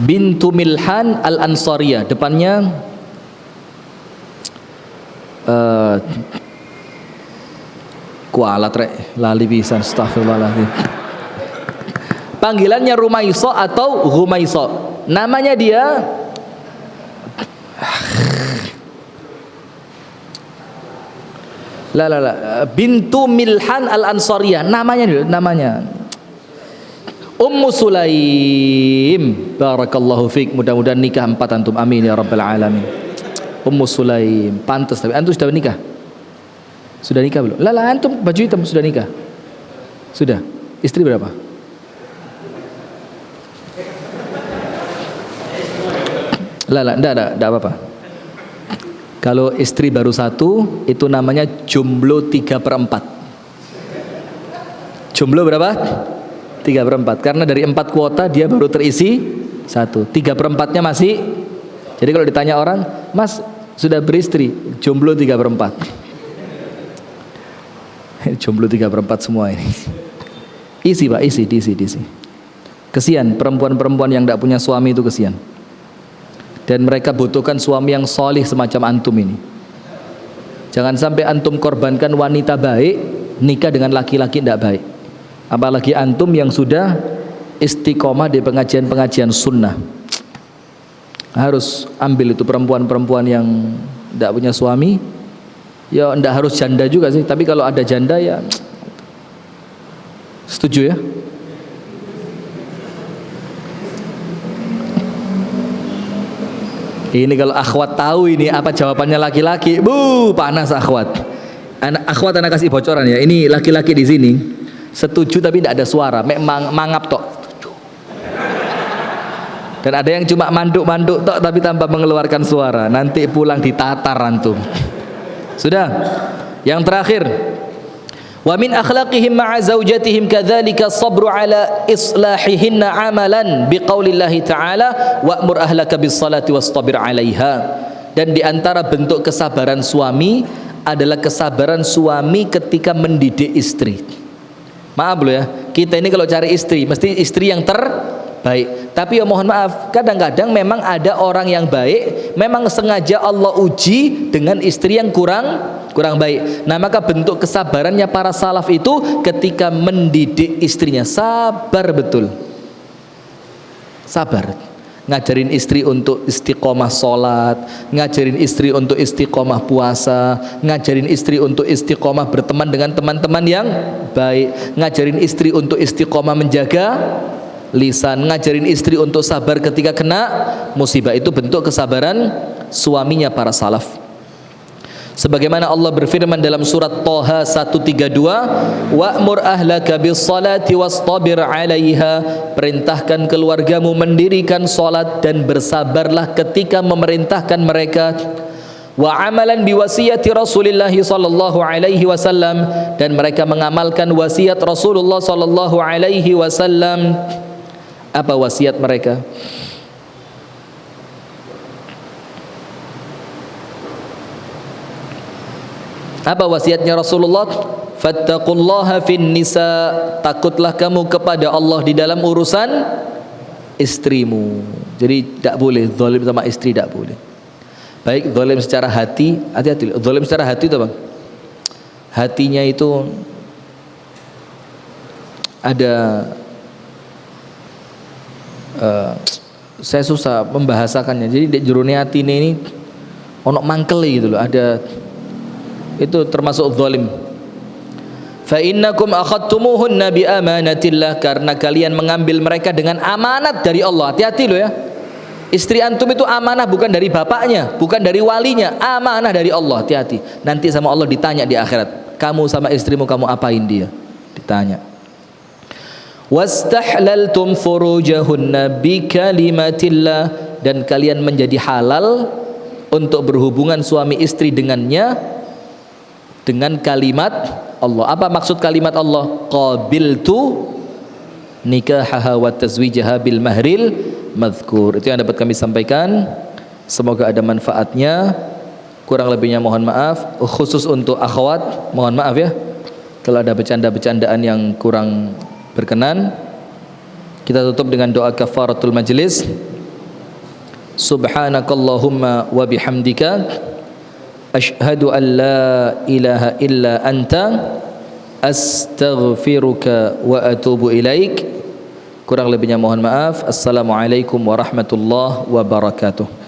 bintu Milhan al-Ansariyah. Depannya kualat rek, lali pisan, astagfirullahaladzim. Panggilannya Rumaisa atau Rumaisa. Namanya dia bintu Milhan al-Ansariyah. Namanya Ummu Sulaim. Barakallahu fiik. Mudah-mudahan nikah 4 antum. Amin ya rabbal alamin. Ummu Sulaim. Pantas, tapi antum sudah nikah? Sudah nikah belum? Antum baju hitam sudah nikah? Sudah. Istri berapa? Enggak apa-apa. Kalau istri baru 1, itu namanya jomblo 3/4. Jomblo berapa? 3/4. Karena dari 4 kuota dia baru terisi 1. 3/4-nya masih. Jadi kalau ditanya orang, Mas sudah beristri? Jomblo 3/4. Jomblo 3/4 semua ini. Isi Pak, diisi. Kesian perempuan-perempuan yang tidak punya suami itu, kesian. Dan mereka butuhkan suami yang solih semacam antum ini. Jangan sampai antum korbankan wanita baik nikah dengan laki-laki tidak baik. Apalagi antum yang sudah istiqomah di pengajian-pengajian sunnah. Harus ambil itu perempuan-perempuan yang tidak punya suami. Ya tidak harus janda juga sih, tapi kalau ada janda ya setuju ya. Ini kalau akhwat tahu ini apa jawabannya laki-laki, panas akhwat. Akhwat anak kasih bocoran ya. Ini laki-laki di sini setuju tapi tidak ada suara, mangap tok. Dan ada yang cuma manduk-manduk tok tapi tanpa mengeluarkan suara. Nanti pulang ditatar antum. Sudah. Yang terakhir, wa min akhlaqihim ma'a zaujatihim kadzalika sabru ala islahihinna amalan biqaulillahi ta'ala wa'mur ahlaka bis-salati wastabir 'alaiha. Dan di antara bentuk kesabaran suami adalah kesabaran suami ketika mendidik istri. Maaf loh ya, kita ini kalau cari istri mesti istri yang terbaik. Tapi ya mohon maaf, kadang-kadang memang ada orang yang baik, memang sengaja Allah uji dengan istri yang kurang baik. Nah maka bentuk kesabarannya para salaf itu ketika mendidik istrinya, sabar betul, sabar. Ngajarin istri untuk istiqomah sholat, ngajarin istri untuk istiqomah puasa, ngajarin istri untuk istiqomah berteman dengan teman-teman yang baik, ngajarin istri untuk istiqomah menjaga lisan, ngajarin istri untuk sabar ketika kena musibah. Itu bentuk kesabaran suaminya para salaf. Sebagaimana Allah berfirman dalam surat Thaha 132, wa'mur ahlaka bis-salati wastabir 'alaiha, perintahkan keluargamu mendirikan salat dan bersabarlah ketika memerintahkan mereka. Wa amalan biwasiyati Rasulillah sallallahu alaihi wasallam, dan mereka mengamalkan wasiat Rasulullah sallallahu alaihi wasallam. Apa wasiat mereka? Apa wasiatnya Rasulullah? Fattaqullaha fin nisa, takutlah kamu kepada Allah di dalam urusan istrimu. Jadi tidak boleh zalim sama istri, tidak boleh. Baik zalim secara hati, hati-hati. Zalim secara hati itu Bang. hatinya itu ada saya susah membahasakannya. Jadi di jero hati ini ono mangkele gitu loh, ada, itu termasuk zalim. Fa innakum akhadtumuhunna bi amanatillah, karena kalian mengambil mereka dengan amanat dari Allah. Hati-hati loh ya. Istri antum itu amanah, bukan dari bapaknya, bukan dari walinya, amanah dari Allah. Hati-hati. Nanti sama Allah ditanya di akhirat, kamu sama istrimu kamu apain dia? Ditanya. Wastahlaltum furujahunna bi kalimatillah, dan kalian menjadi halal untuk berhubungan suami istri dengannya dengan kalimat Allah. Apa maksud kalimat Allah? Qabiltu nikahaha wa tazwijaha bil mahril madhkur. Itu yang dapat kami sampaikan. Semoga ada manfaatnya. Kurang lebihnya mohon maaf. Khusus untuk akhwat, mohon maaf ya kalau ada bercanda-bercandaan yang kurang berkenan. Kita tutup dengan doa kafaratul majlis. Subhanakallahumma wa bihamdika asyhadu an la ilaha illa anta astaghfiruka wa atubu ilaik. Kurang lebihnya mohon maaf. Assalamualaikum warahmatullahi wabarakatuh.